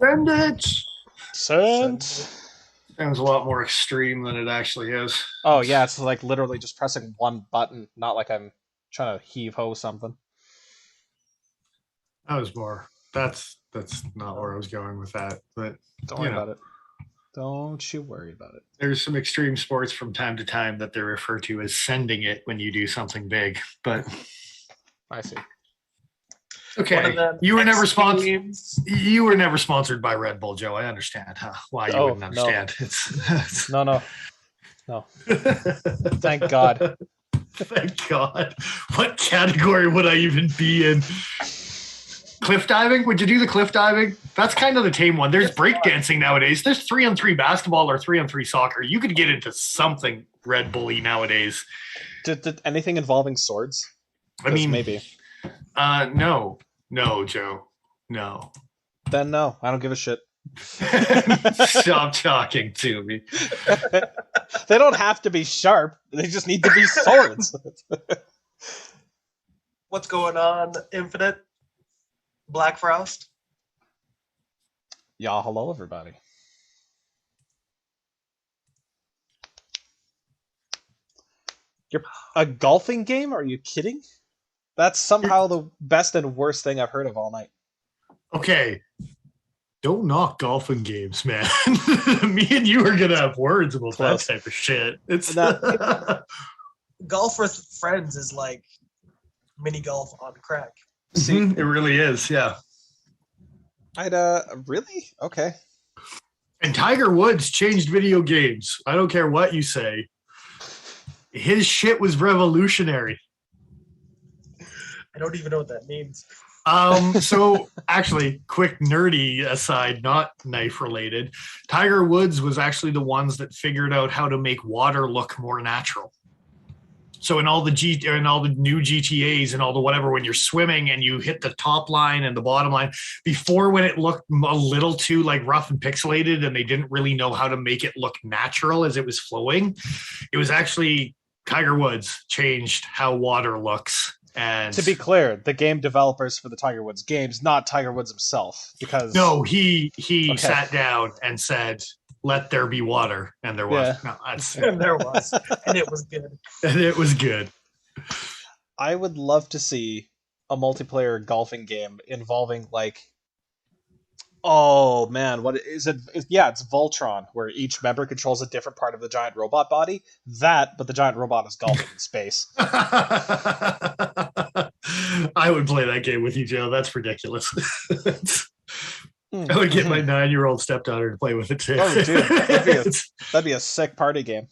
Send it. Send. Sounds a lot more extreme than it actually is. Oh yeah, it's like literally just pressing one button, not like I'm trying to heave ho something. That was more. That's not where I was going with that. But Don't you worry know, about it. Don't you worry about it. there's some extreme sports from time to time that they refer to as sending it when you do something big. But I see. One of okay, them you were never X sponsored. Games. You were never sponsored by Red Bull, Joe. I understand why you Oh wouldn't no, understand. It's no, no, no. Thank God. Thank God. What category would I even be in? Cliff diving? Would you do the cliff diving? That's kind of the tame one. There's breakdancing nowadays. There's 3-on-3 basketball or 3-on-3 soccer. You could get into something Red Bully nowadays. Did anything involving swords? I Because mean, maybe. no, Joe. No. Then no, I don't give a shit. Stop talking to me. They don't have to be sharp. They just need to be swords. What's going on, Infinite? Black Frost? Yeah, hello everybody. You're a golfing game? Are you kidding? That's somehow the best and worst thing I've heard of all night. Okay. Don't knock golfing games, man. Me and you are gonna have words about Close. that type of shit. It's Golf with friends is like mini golf on crack. See, it really is, yeah. I'd really? Okay. And Tiger Woods changed video games. I don't care what you say. His shit was revolutionary. I don't even know what that means. So actually, quick nerdy aside, not knife related, Tiger Woods was actually the ones that figured out how to make water look more natural. So in all the new GTAs and all the whatever, when you're swimming and you hit the top line and the bottom line, before when it looked a little too like rough and pixelated and they didn't really know how to make it look natural as it was flowing, it was actually Tiger Woods changed how water looks. And To be clear, the game developers for the Tiger Woods games, not Tiger Woods himself, because no, he Okay. sat down and said, "Let there be water," and there was. Yeah. No, that's And there was. And it was good. and it was good. I would love to see a multiplayer golfing game involving like, oh man, what is it? Yeah, it's Voltron, where each member controls a different part of the giant robot body. That, but the giant robot is golfing in space. I would play that game with you, Joe. That's ridiculous. I would get my 9-year-old stepdaughter to play with it too. Oh, dude, that'd be a sick party game.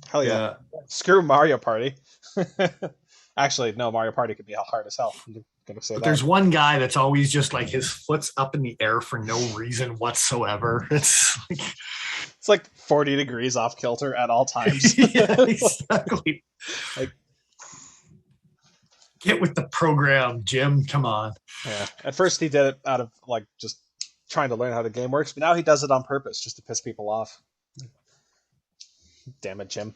Hell yeah. Screw Mario Party. Actually, no, Mario Party could be hard as hell. I'm gonna say But that. there's one guy that's always just like his foot's up in the air for no reason whatsoever. It's like 40 degrees off kilter at all times. Yeah, exactly. Like, get with the program, Jim. Come on. yeah. At first, he did it out of like just trying to learn how the game works, but now he does it on purpose just to piss people off. Damn it, Jim.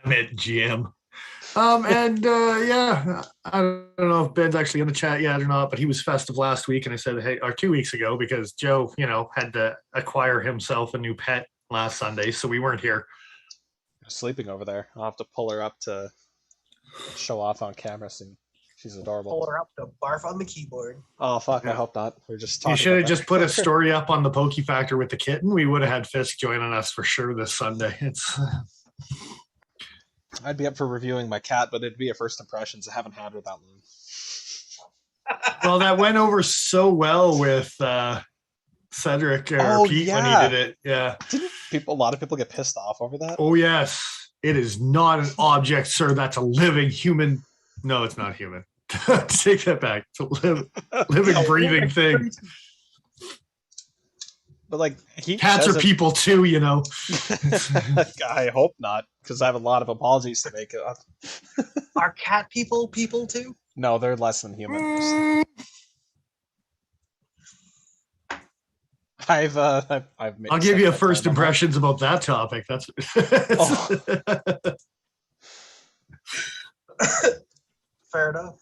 Damn it, Jim. Yeah, I don't know if Ben's actually in the chat yet or not, but he was festive last week, and I said, hey, or 2 weeks ago, because Joe, had to acquire himself a new pet last Sunday, so we weren't here. Sleeping over there. I'll have to pull her up to show off on camera soon. She's adorable. Pull her up to barf on the keyboard. Oh fuck! Yeah. I hope not. We're just talking. You should have just put a story up on the Pokey Factor with the kitten. We would have had Fisk joining us for sure this Sunday. I'd be up for reviewing my cat, but it'd be a first impressions. I haven't had her that long. Well, that went over so well with Cedric or Pete when he did it. Yeah. Didn't a lot of people get pissed off over that? Oh yes, it is not an object, sir. That's a living human. No, it's not human. Take that back. It's a living, breathing thing. But like, cats are people too, I hope not, because I have a lot of apologies to make. Are cat people too? No, they're less than human. I'll give you a first impressions about that topic. That's fair enough.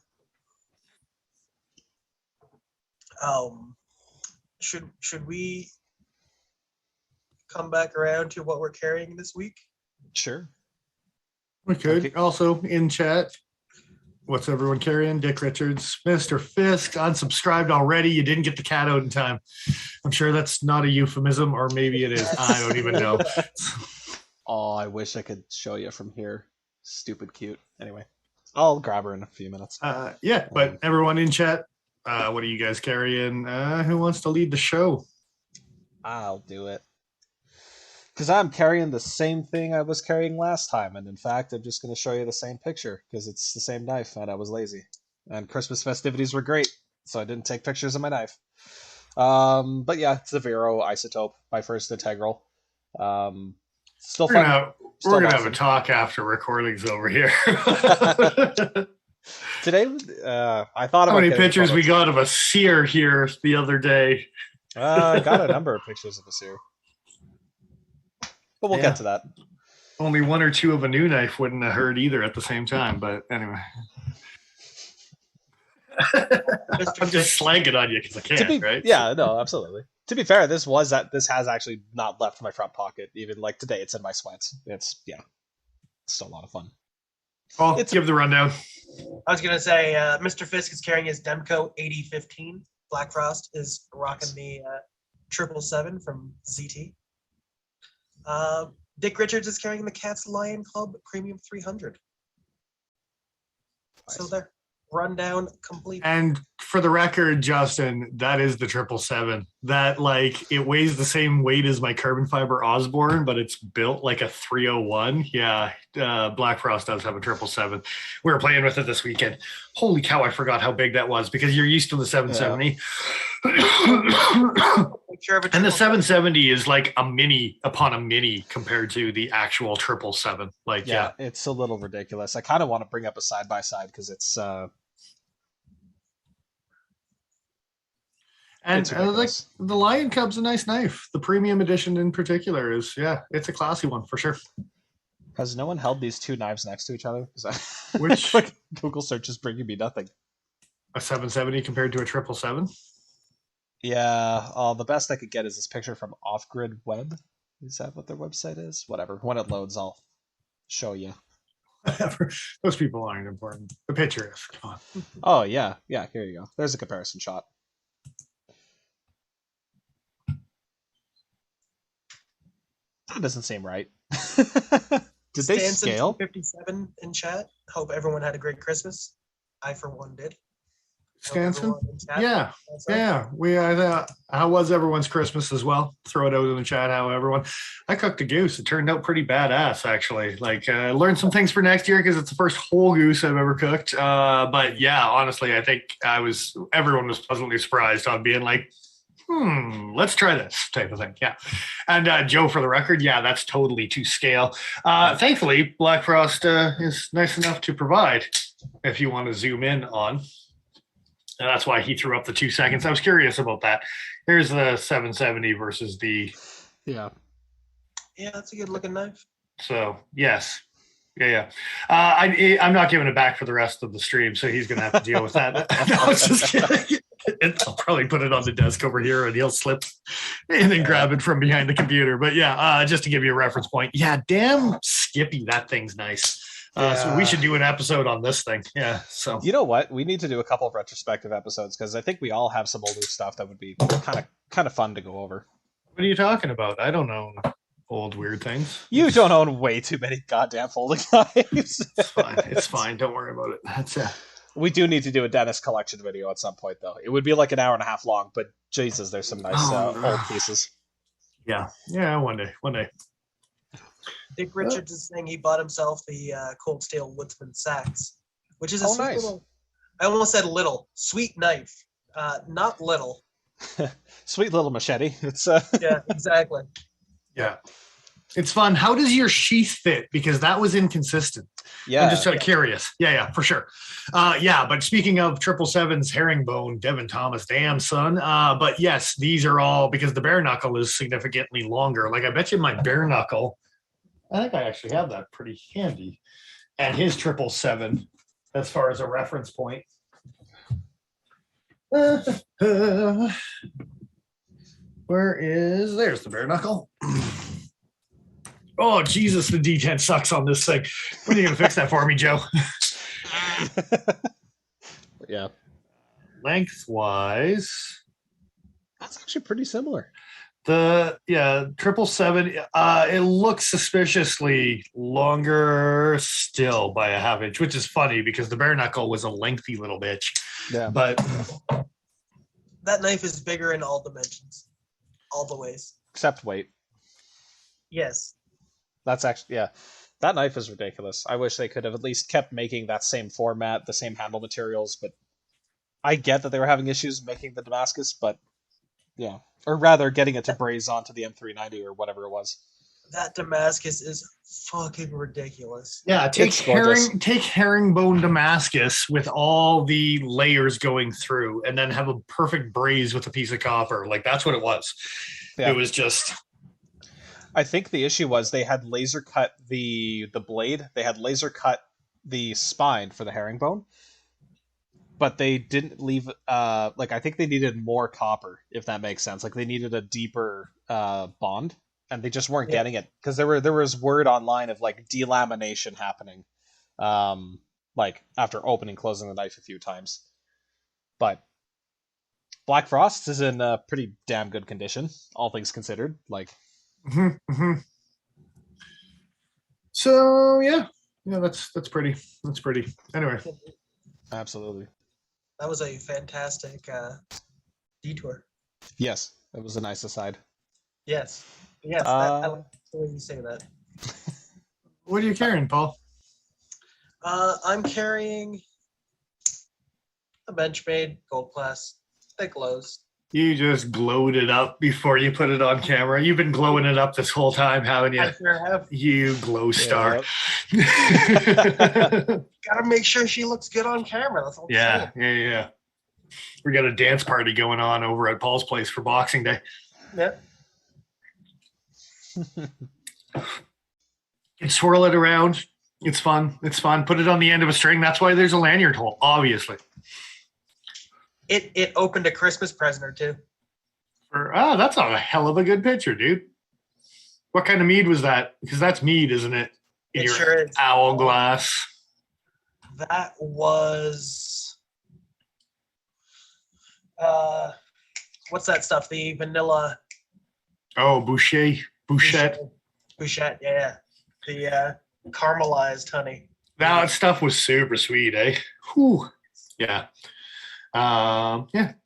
should we come back around to what we're carrying this week? Sure. We could. Okay. Also in chat, what's everyone carrying? Dick Richards, Mr. Fisk, unsubscribed already. You didn't get the cat out in time. I'm sure that's not a euphemism, or maybe it is. I don't even know. Oh, I wish I could show you from here. Stupid cute. Anyway, I'll grab her in a few minutes. Yeah, but everyone in chat, what are you guys carrying? Who wants to lead the show? I'll do it. Because I'm carrying the same thing I was carrying last time, and in fact, I'm just going to show you the same picture, because it's the same knife, and I was lazy. And Christmas festivities were great, so I didn't take pictures of my knife. But yeah, it's the Vero Isotope, my first integral. Still fun. We're gonna have a talk after recording's over here. Today, I thought about how many pictures we got of a Seer here the other day. I got a number of pictures of a Seer. But we'll get to that. Only one or two of a new knife wouldn't have hurt either at the same time, but anyway. I'm just slanging on you because I can't, right? Yeah, no, absolutely. To be fair, this has actually not left my front pocket. Even like today, it's in my sweats. It's still a lot of fun. Well, give the rundown. I was gonna say, Mr. Fisk is carrying his Demco 8015. Black Frost is rocking the 777 from ZT. Dick Richards is carrying the Cat's Lion Club Premium 300. Nice. So there. Rundown complete. And for the record, Justin, that is the 777. That, like, it weighs the same weight as my carbon fiber Osborne, but it's built like a 301. Yeah, Black Frost does have a 777. We were playing with it this weekend. Holy cow, I forgot how big that was because you're used to the 770. Yeah. And the 770 is like a mini upon a mini compared to the actual 777. Like, yeah, it's a little ridiculous. I kind of want to bring up a side by side because it's and like the Lion Cub's a nice knife. The premium edition in particular is it's a classy one for sure. Has no one held these two knives next to each other? Which Google search is bringing me nothing. A 770 compared to a 777? Yeah, the best I could get is this picture from Off Grid Web. Is that what their website is? Whatever. When it loads, I'll show you. Those people aren't important. The picture is. Come on. Oh, yeah. Yeah, here you go. There's a comparison shot. That doesn't seem right. Did they scale? 57 in chat. Hope everyone had a great Christmas. I, for one, did. Stanson? Yeah. How was everyone's Christmas as well? Throw it out in the chat. I cooked a goose. It turned out pretty badass, actually. Like, I learned some things for next year because it's the first whole goose I've ever cooked. But yeah, honestly, I think everyone was pleasantly surprised on being like, let's try this type of thing. Yeah. And Joe, for the record, that's totally to scale. Thankfully, Black Frost is nice enough to provide if you want to zoom in on. And that's why he threw up the 2 seconds. I was curious about that. Here's the 770 versus the... Yeah, that's a good looking knife. So, yes. Yeah. I'm not giving it back for the rest of the stream, so he's going to have to deal with that. I was just kidding. I'll probably put it on the desk over here, and he'll slip and then grab it from behind the computer. But just to give you a reference point. Yeah, damn Skippy, that thing's nice. So we should do an episode on this thing. Yeah. So you know what? We need to do a couple of retrospective episodes because I think we all have some older stuff that would be kind of fun to go over. What are you talking about? I don't know old weird things. You don't own way too many goddamn folding knives. It's fine. Don't worry about it. That's it. We do need to do a Dennis collection video at some point, though. It would be like an hour and a half long, but Jesus, there's some nice old pieces. Yeah. One day. Dick Richards is saying he bought himself the Cold Steel Woodsman Sax, which is a sweet little, I almost said little, sweet knife. Not little. Sweet little machete. It's Yeah, exactly. Yeah. It's fun. How does your sheath fit? Because that was inconsistent. Yeah. I'm just curious. Yeah, for sure. But speaking of 777's herringbone, Devin Thomas, damn son. But yes, these are all because the bare knuckle is significantly longer. Like I bet you my bare knuckle, I think I actually have that pretty handy. And his 777, as far as a reference point. There's the bare knuckle. Oh, Jesus, the D10 sucks on this thing. When are you going to fix that for me, Joe? Yeah. Lengthwise, that's actually pretty similar. The 777, it looks suspiciously longer still by a half inch, which is funny because the bare knuckle was a lengthy little bitch. Yeah. But that knife is bigger in all dimensions, all the ways. Except weight. Yes. That's actually, yeah. That knife is ridiculous. I wish they could have at least kept making that same format, the same handle materials, but I get that they were having issues making the Damascus, but yeah. Or rather, getting it to braze onto the M390 or whatever it was. That Damascus is fucking ridiculous. Yeah, take herringbone Damascus with all the layers going through and then have a perfect braze with a piece of copper. Like, that's what it was. Yeah. It was just... I think the issue was they had laser cut the blade. They had laser cut the spine for the herringbone. But they didn't leave, I think they needed more copper, if that makes sense. Like, they needed a deeper bond, and they just weren't getting it. Because there was word online of, delamination happening, after opening and closing the knife a few times. But Black Frost is in pretty damn good condition, all things considered. So, yeah, that's pretty. That's pretty. Anyway. Absolutely. That was a fantastic detour. Yes, it was a nice aside. Yes. I like the way you say that. What are you carrying, Paul? I'm carrying a Benchmade Gold Class Thick Glows. You just glowed it up before you put it on camera. You've been glowing it up this whole time, haven't you? I sure have. You glow star. Gotta make sure she looks good on camera. That's all. Yeah. We got a dance party going on over at Paul's place for Boxing Day. Yep. You swirl it around. It's fun. Put it on the end of a string. That's why there's a lanyard hole, obviously. It opened a Christmas present or two. That's a hell of a good picture, dude. What kind of mead was that? Because that's mead, isn't it? It sure is. Owl glass. That was... what's that stuff? The vanilla... Oh, Bouchette, yeah. The caramelized honey. That stuff was super sweet, eh? Whew. Yeah.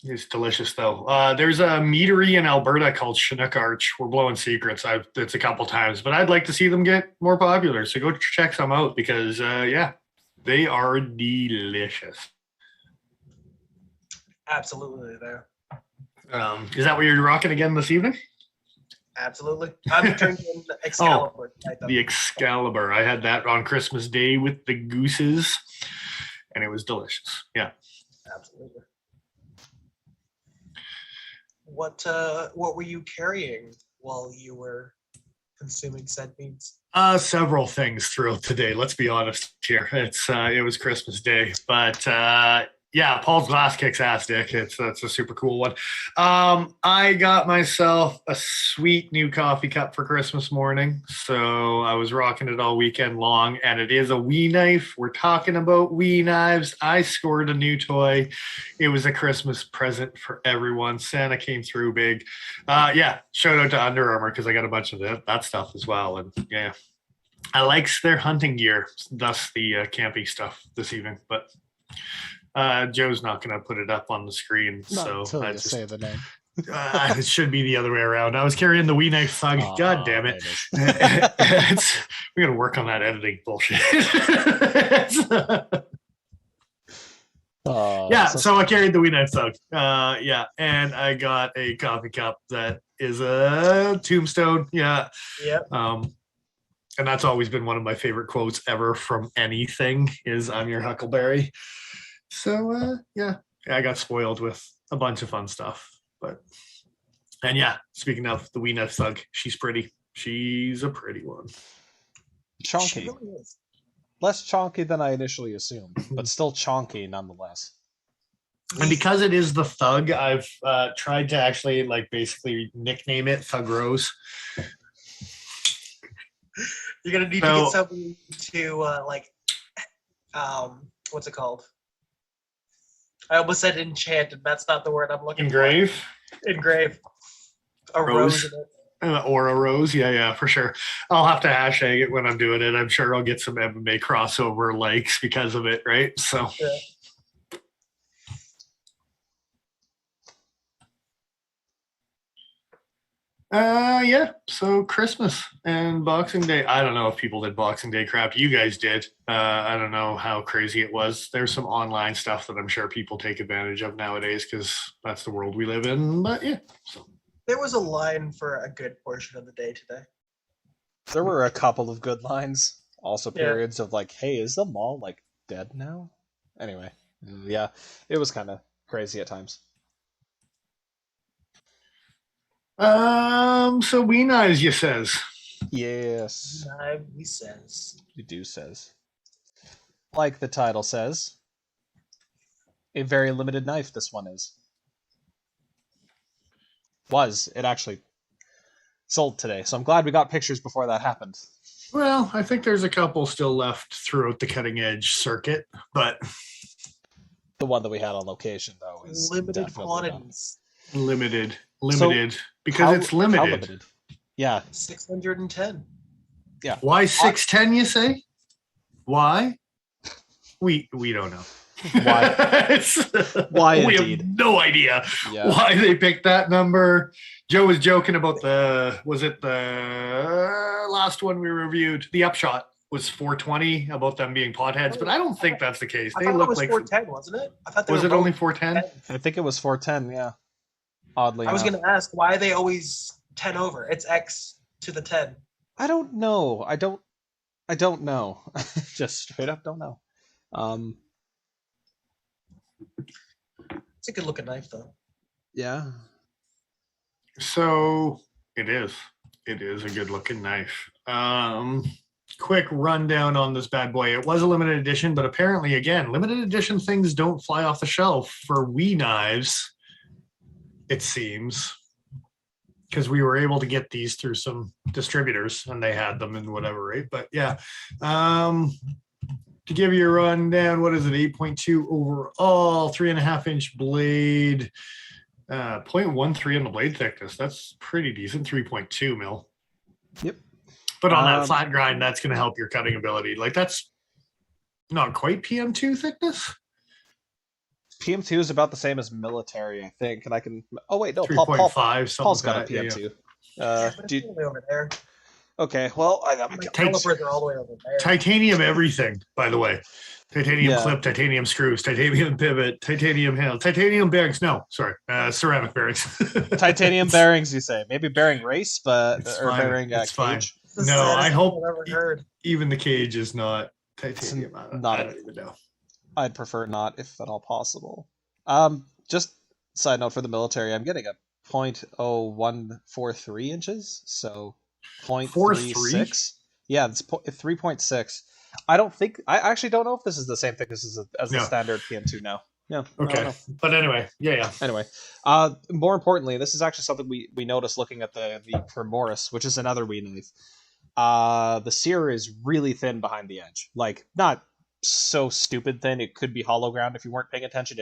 It's delicious though. There's a meadery in Alberta called Chinook Arch. We're blowing secrets. It's a couple times, but I'd like to see them get more popular. So go check some out because they are delicious. Absolutely there. Is that what you're rocking again this evening? Absolutely. I'm drinking Excalibur. The Excalibur. I had that on Christmas Day with the gooses, and it was delicious. Yeah. Absolutely. What were you carrying while you were consuming said meats? Several things throughout the day. Let's be honest here. It was Christmas Day, but Paul's glass kicks ass, Dick. That's a super cool one. I got myself a sweet new coffee cup for Christmas morning, so I was rocking it all weekend long, and it is a Wii knife. We're talking about Wii knives. I scored a new toy. It was a Christmas present for everyone. Santa came through big. Shout out to Under Armour because I got a bunch of that stuff as well, and yeah. I likes their hunting gear, thus the campy stuff this evening, but Joe's not going to put it up on the scring, so I just say the name. It should be the other way around. I was carrying the Wii Knife Thug. God damn it! We got to work on that editing bullshit. So I carried the Wii Knife Thug. And I got a coffee cup that is a tombstone. Yeah. Yep. And that's always been one of my favorite quotes ever from anything is "I'm your Huckleberry." So, I got spoiled with a bunch of fun stuff. Speaking of the Wee Knife Thug, she's pretty. She's a pretty one. Chonky. Really is. Less chonky than I initially assumed, but still chonky nonetheless. And because it is the Thug, I've tried to actually basically nickname it Thug Rose. You're gonna need to get somebody to what's it called? I almost said enchanted. That's not the word I'm looking for. Engrave. A rose in it. Or a rose, yeah, for sure. I'll have to hashtag it when I'm doing it. I'm sure I'll get some MMA crossover likes because of it, right? So. Yeah. Yeah. So Christmas and Boxing Day. I don't know if people did Boxing Day crap. You guys did. I don't know how crazy it was. There's some online stuff that I'm sure people take advantage of nowadays because that's the world we live in. But yeah. So. There was a line for a good portion of the day today. There were a couple of good lines. Also periods of hey, is the mall dead now? Anyway, yeah, it was kind of crazy at times. So we knives, you says. Yes. We says. We do says. Like the title says, a very limited knife this one is. It actually sold today, so I'm glad we got pictures before that happened. Well, I think there's a couple still left throughout the cutting edge circuit, but the one that we had on location though is limited quantities. Limited, so because it's limited. How limited? Yeah, 610. Yeah. Why 610? You say? Why? We don't know. Why? Why? We indeed. have no idea why they picked that number. Joe was joking about the last one we reviewed? The Upshot was 420 about them being potheads, but I don't think that's the case. They look like 410, wasn't it? I thought was it only 410? I think it was 410. Yeah. Oddly, I was going to ask why are they always 10 over. It's X to the 10. I don't know. I don't know. Just straight up don't know. It's a good looking knife, though. Yeah. So it is. It is a good looking knife. Quick rundown on this bad boy. It was a limited edition, but apparently, again, limited edition things don't fly off the shelf for Wii knives, it seems. Because we were able to get these through some distributors and they had them and whatever, right? But yeah. To give you a rundown, what is it? 8.2 overall, 3.5-inch blade, 0.13 in the blade thickness. That's pretty decent. 3.2 mil. Yep. But on that flat grind, that's going to help your cutting ability. That's not quite PM2 thickness. PM2 is about the same as military, I think. And I can. Oh wait, no. 3.5. Paul's got a PM2. Yeah. It's all the way over there. Okay, well, I got my calipers are all the way over there. Titanium everything, by the way. Titanium clip, titanium screws, titanium pivot, titanium handle, titanium bearings. No, sorry, ceramic bearings. Titanium bearings, you say? Maybe bearing race, but bearing it's cage. Fine. No, I hope even the cage is not titanium. I don't even know. I'd prefer not, if at all possible. Just side note for the military, I'm getting a 0.0143 inches, so 0.36. Yeah, it's 3.6. I actually don't know if this is the same thickness as the standard PM2 now. Yeah. Okay. But anyway, yeah. Anyway, more importantly, this is actually something we noticed looking at the Femoris, which is another Wii knife. The Seer is really thin behind the edge. Not so stupid thin. It could be hollow ground if you weren't paying attention.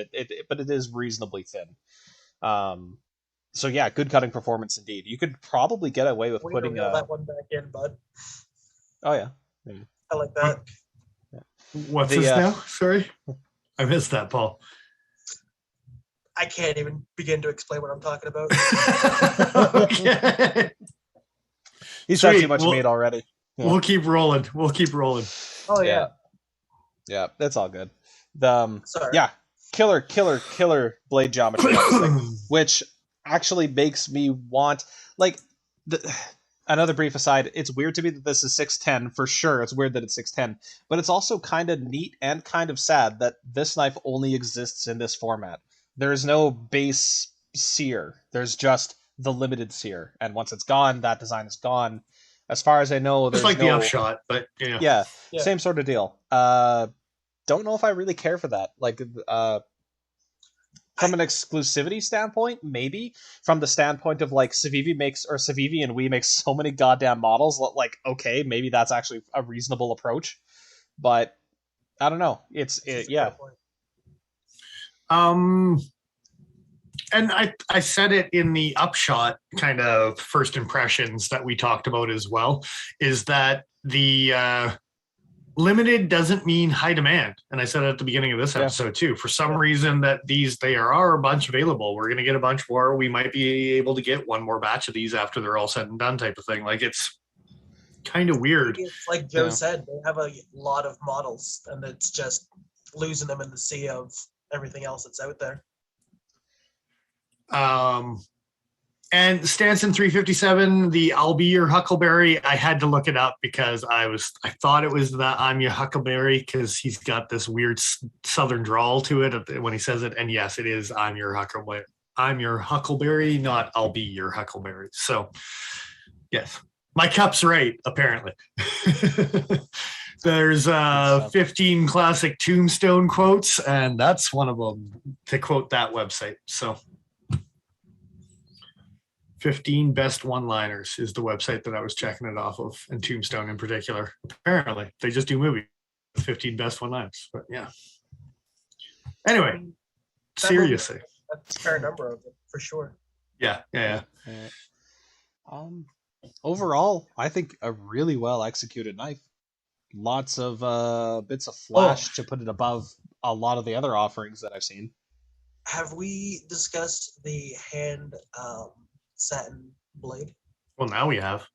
But it is reasonably thin. So yeah, good cutting performance indeed. You could probably get away with putting that one back in, bud. Oh yeah. I like that. What's this now? Sorry, I missed that, Paul. I can't even begin to explain what I'm talking about. Okay. He's had too much meat already. Yeah. We'll keep rolling. Oh yeah. Yeah, that's all good. Killer blade geometry, which actually makes me want another brief aside. It's weird to me that this is 610 for sure. It's weird that it's 610, but it's also kind of neat and kind of sad that this knife only exists in this format. There's no base Seer. There's just the limited Seer, and once it's gone, that design is gone. As far as I know, there's the Upshot, but yeah, same sort of deal. Don't know if I really care for that. From an exclusivity standpoint, maybe. From the standpoint of like Civivi and we make so many goddamn models, like okay, maybe that's actually a reasonable approach. But I don't know. Yeah. And I said it in the upshot kind of first impressions that we talked about as well, is that the limited doesn't mean high demand. And I said it at the beginning of this episode too. For some reason that there are a bunch available. We're going to get a bunch more. We might be able to get one more batch of these after they're all said and done type of thing. Like, it's kind of weird. It's like Joe said, they have a lot of models and it's just losing them in the sea of everything else that's out there. And Stanson 357, the I'll Be Your Huckleberry, I had to look it up because I thought it was the I'm Your Huckleberry because he's got this weird southern drawl to it when he says it. And yes, it is I'm Your Huckleberry. I'm Your Huckleberry, not I'll Be Your Huckleberry. So yes, my cup's right, apparently. There's 15 classic Tombstone quotes, and that's one of them, to quote that website. So 15 best one-liners is the website that I was checking it off of, and Tombstone in particular. Apparently, they just do movies with 15 best one-liners. But yeah. Anyway, seriously. That's a fair number of them, for sure. Yeah. Overall, I think a really well executed knife. Lots of bits of flash to put it above a lot of the other offerings that I've seen. Have we discussed the hand satin blade? Well, now we have.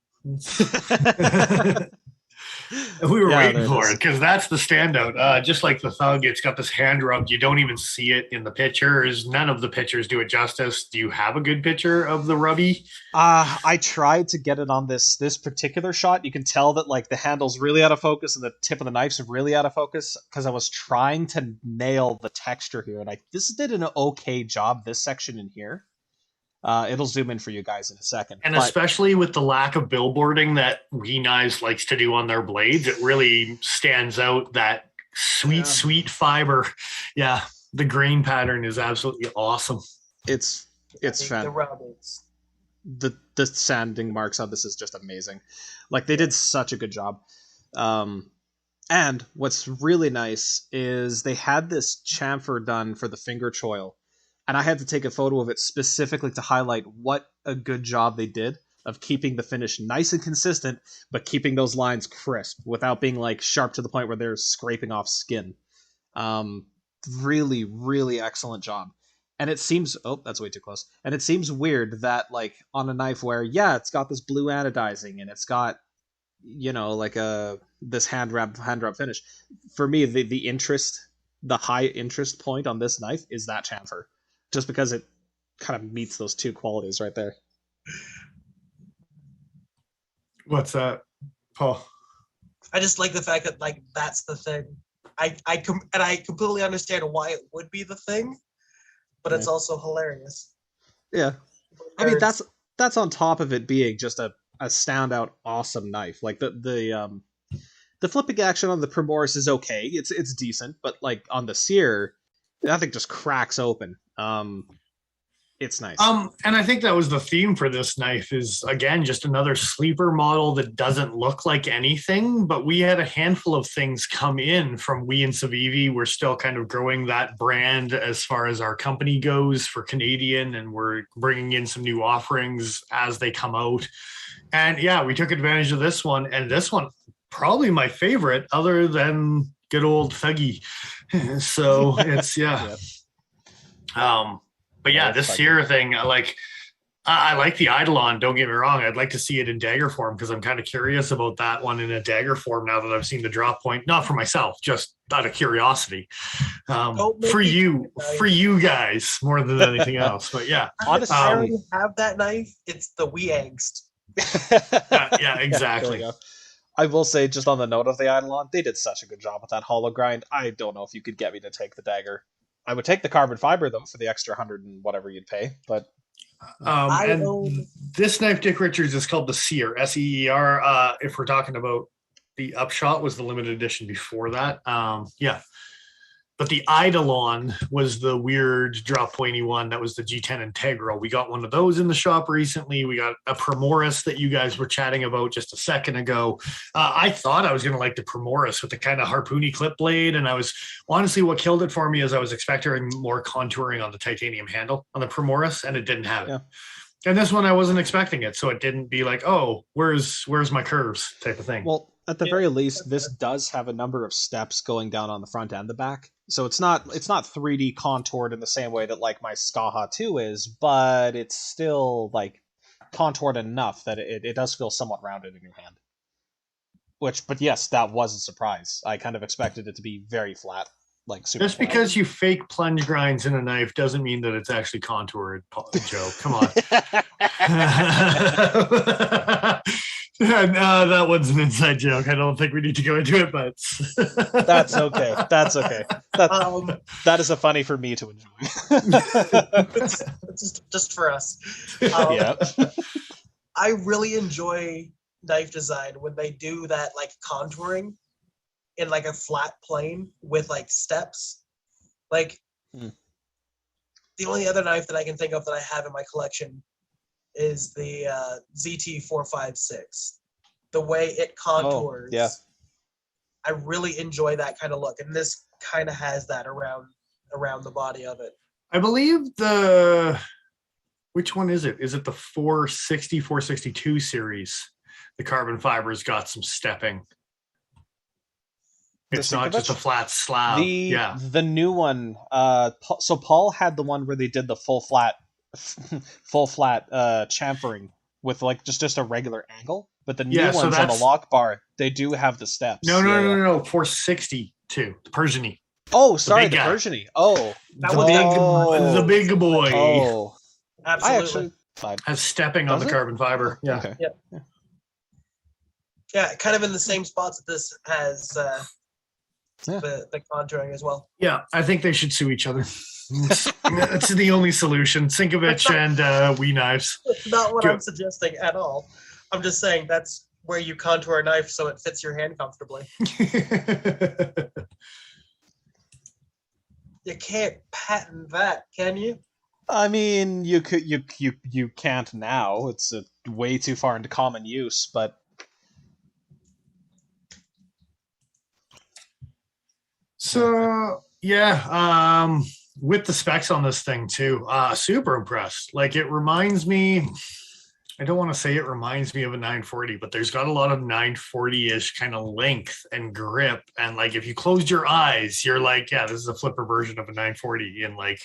We were waiting for it because that's the standout. Just like the Thug, it's got this hand rub. You don't even see it in the pictures. None of the pictures do it justice. Do you have a good picture of the rubby? I tried to get it on this particular shot. You can tell that like the handle's really out of focus and the tip of the knife's really out of focus because I was trying to nail the texture here, and this did an okay job. This section in here. It'll zoom in for you guys in a second. And especially with the lack of billboarding that We Knives likes to do on their blades, it really stands out, that sweet fiber. Yeah, the grain pattern is absolutely awesome. It's fantastic. The sanding marks on this is just amazing. Like, they did such a good job. And what's really nice is they had this chamfer done for the finger choil. And I had to take a photo of it specifically to highlight what a good job they did of keeping the finish nice and consistent, but keeping those lines crisp without being like sharp to the point where they're scraping off skin. Really, really excellent job. And it seems, that's way too close. And it seems weird that like on a knife where, it's got this blue anodizing and it's got, like this hand rub finish. For me, the high interest point on this knife is that chamfer. Just because it kind of meets those two qualities right there. What's that, Paul? I just like the fact that like that's the thing. I completely understand why it would be the thing, but it's also hilarious. Yeah, I mean that's on top of it being just a standout awesome knife. Like the flipping action on the Primoris is okay. It's decent, but like on the Seer, that thing just cracks open. It's nice. And I think that was the theme for this knife is, again, just another sleeper model that doesn't look like anything, but we had a handful of things come in from We and Civivi. We're still kind of growing that brand as far as our company goes for Canadian, and we're bringing in some new offerings as they come out. And we took advantage of this one, and this one, probably my favorite other than good old Thuggy. So it's, but this Seer thing, I like the Eidolon, don't get me wrong. I'd like to see it in dagger form because I'm kind of curious about that one in a dagger form now that I've seen the drop point. Not for myself, just out of curiosity. For you guys more than anything else. But honestly, I already have that knife. It's the We Angst. Exactly. I will say, just on the note of the Eidolon, they did such a good job with that hollow grind. I don't know if you could get me to take the dagger. I would take the carbon fiber, though, for the extra 100 and whatever you'd pay. But and this knife, Dick Richards, is called the Seer, Seer. If we're talking about the Upshot, was the limited edition before that. But the Eidolon was the weird drop pointy one. That was the G10 Integral. We got one of those in the shop recently. We got a Primoris that you guys were chatting about just a second ago. I thought I was going to like the Primoris with the kind of harpoony clip blade. And I was honestly, what killed it for me is I was expecting more contouring on the titanium handle on the Primoris, and it didn't have it. Yeah. And this one, I wasn't expecting it. So it didn't be like, oh, where's my curves type of thing. Well, at the very least, this does have a number of steps going down on the front and the back. So it's not 3D contoured in the same way that like my Skaha 2 is, but it's still like contoured enough that it does feel somewhat rounded in your hand. But yes, that was a surprise. I kind of expected it to be very flat, like super. Just because you fake plunge grinds in a knife doesn't mean that it's actually contoured, Joe. Come on. No, that one's an inside joke. I don't think we need to go into it, but that's okay. That's okay. That is a funny for me to enjoy. just for us. Yeah. I really enjoy knife design when they do that like contouring in like a flat plane with like steps. Like the only other knife that I can think of that I have in my collection is the ZT456. The way it contours. Oh, yeah. I really enjoy that kind of look. And this kind of has that around the body of it. I believe which one is it? Is it the 460, 462 series? The carbon fibers got some stepping. It's not just a flat slab. The new one. So Paul had the one where they did the full flat chamfering with like just a regular angle, but the new ones on the lock bar, they do have the steps. No, 462, the Persian-y. Oh, sorry, the Persian-y. Oh, the big boy. Oh, absolutely. Has stepping on the carbon fiber. Yeah. Okay. Yeah, kind of in the same spots that this has the contouring as well. Yeah, I think they should sue each other. That's the only solution. Sinkovich and Wee knives. That's not what I'm suggesting at all. I'm just saying that's where you contour a knife so it fits your hand comfortably. You can't patent that, can you? I mean, you can't now. It's way too far into common use, but. So yeah, with the specs on this thing too, super impressed. Like it reminds me, I don't want to say it reminds me of a 940, but there's got a lot of 940-ish kind of length and grip. And like if you closed your eyes, you're like, yeah, this is a flipper version of a 940 in like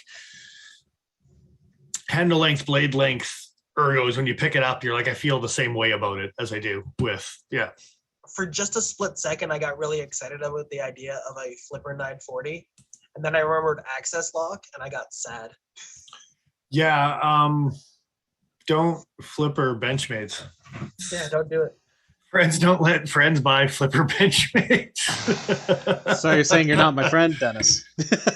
handle length, blade length, ergos. When you pick it up, you're like, I feel the same way about it as I do with, For just a split second, I got really excited about the idea of a flipper 940. And then I remembered access lock and I got sad. Yeah. Don't flipper Benchmates. Yeah, don't do it. Friends don't let friends buy flipper Benchmates. So you're saying you're not my friend, Dennis?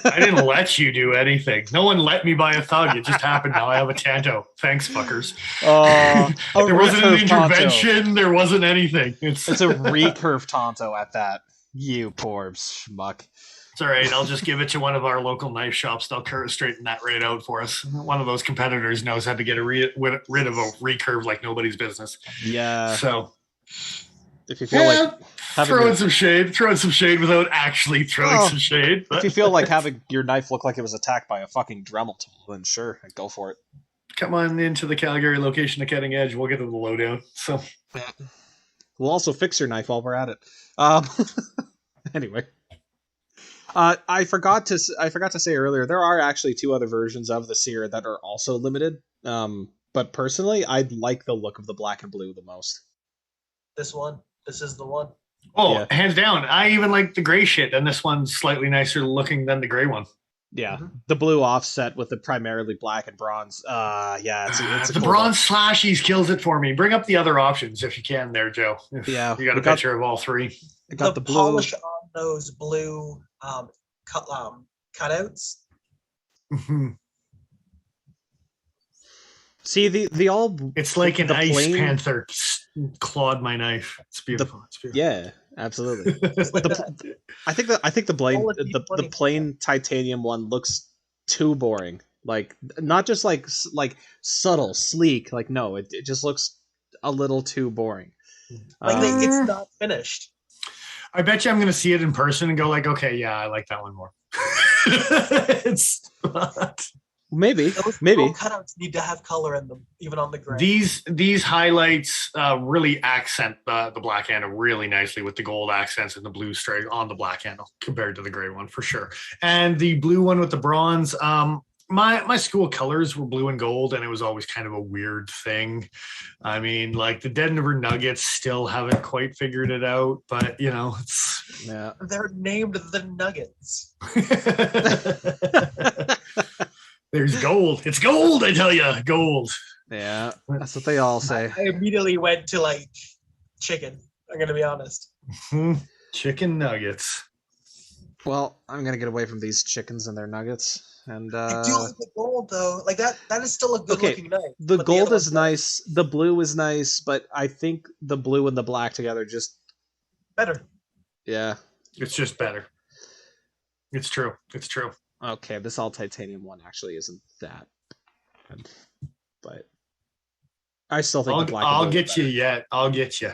I didn't let you do anything. No one let me buy a thug. It just happened. Now I have a Tanto. Thanks, fuckers. There wasn't an intervention. Tonto. There wasn't anything. It's a recurve Tonto at that. You poor schmuck. It's all right. I'll just give it to one of our local knife shops. They'll straighten that right out for us. One of those competitors knows how to get rid of a recurve like nobody's business. Yeah. So if you feel like throwing some shade without actually throwing some shade. But. If you feel like having your knife look like it was attacked by a fucking Dremel tool, then sure, go for it. Come on into the Calgary location of Cutting Edge. We'll get to the lowdown. So we'll also fix your knife while we're at it. Anyway. I forgot to say earlier, there are actually 2 other versions of the Seer that are also limited. But personally, I like the look of the black and blue the most. This is the one. Oh, yeah. Hands down. I even like the gray shit, and this one's slightly nicer looking than the gray one. Yeah, the blue offset with the primarily black and bronze. It's the cool bronze slashies kills it for me. Bring up the other options if you can, there, Joe. You got a picture of all 3. I got the blue polish on those blue cutouts. See the all. It's like an ice panther clawed my knife. It's beautiful. Yeah, Absolutely. Just like that. I think the All of plain titanium one looks too boring. Like not just like subtle, sleek. Like no, it just looks a little too boring. Like it's not finished. I bet you I'm going to see it in person and go like, okay, yeah, I like that one more. It's not. Maybe Those little cutouts need to have color in them, even on the gray. These highlights really accent the black handle really nicely with the gold accents and the blue stripe on the black handle compared to the gray one for sure. And the blue one with the bronze, my school colors were blue and gold, and it was always kind of a weird thing. I mean, like the Denver Nuggets still haven't quite figured it out, but you know, they're named the Nuggets. There's gold. It's gold, I tell you, gold. Yeah, that's what they all say. I immediately went to like chicken. I'm gonna be honest. Chicken nuggets. Well, I'm gonna get away from these chickens and their nuggets. And I do like the gold though. Like that is still a good looking knife. The gold is nice. The blue is nice, but I think the blue and the black together just better. Yeah. It's just better. It's true. It's true. Okay, this all titanium one actually isn't that good, but I still think the black. I'll get you yet. I'll get you.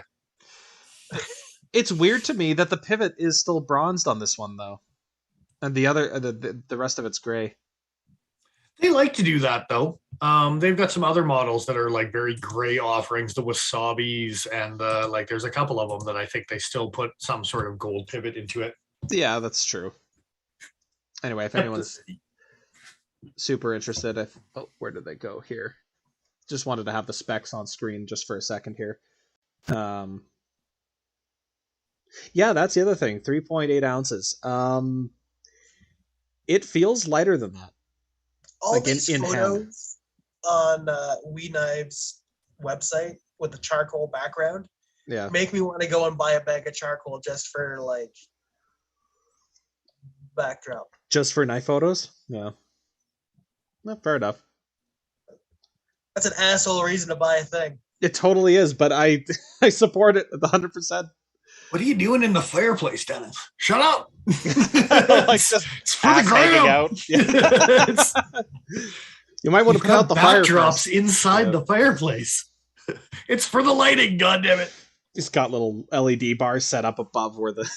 It's weird to me that the pivot is still bronzed on this one though, and the other the rest of it's gray. They like to do that though. They've got some other models that are like very gray offerings, the wasabis, and like there's a couple of them that I think they still put some sort of gold pivot into it. Yeah, that's true. Anyway, if anyone's super interested, where did they go here? Just wanted to have the specs on screen just for a second here. Yeah, that's the other thing. 3.8 ounces. It feels lighter than that. All like these photos on We Knives website with the charcoal background make me want to go and buy a bag of charcoal just for like backdrop. Just for knife photos? Yeah. Not fair enough. That's an asshole reason to buy a thing. It totally is, but I support it 100%. What are you doing in the fireplace, Dennis? Shut up! Like just it's for the gram. Out. Yeah. You might want to put out the fire drops inside the fireplace. It's for the lighting, goddammit. He's got little LED bars set up above where the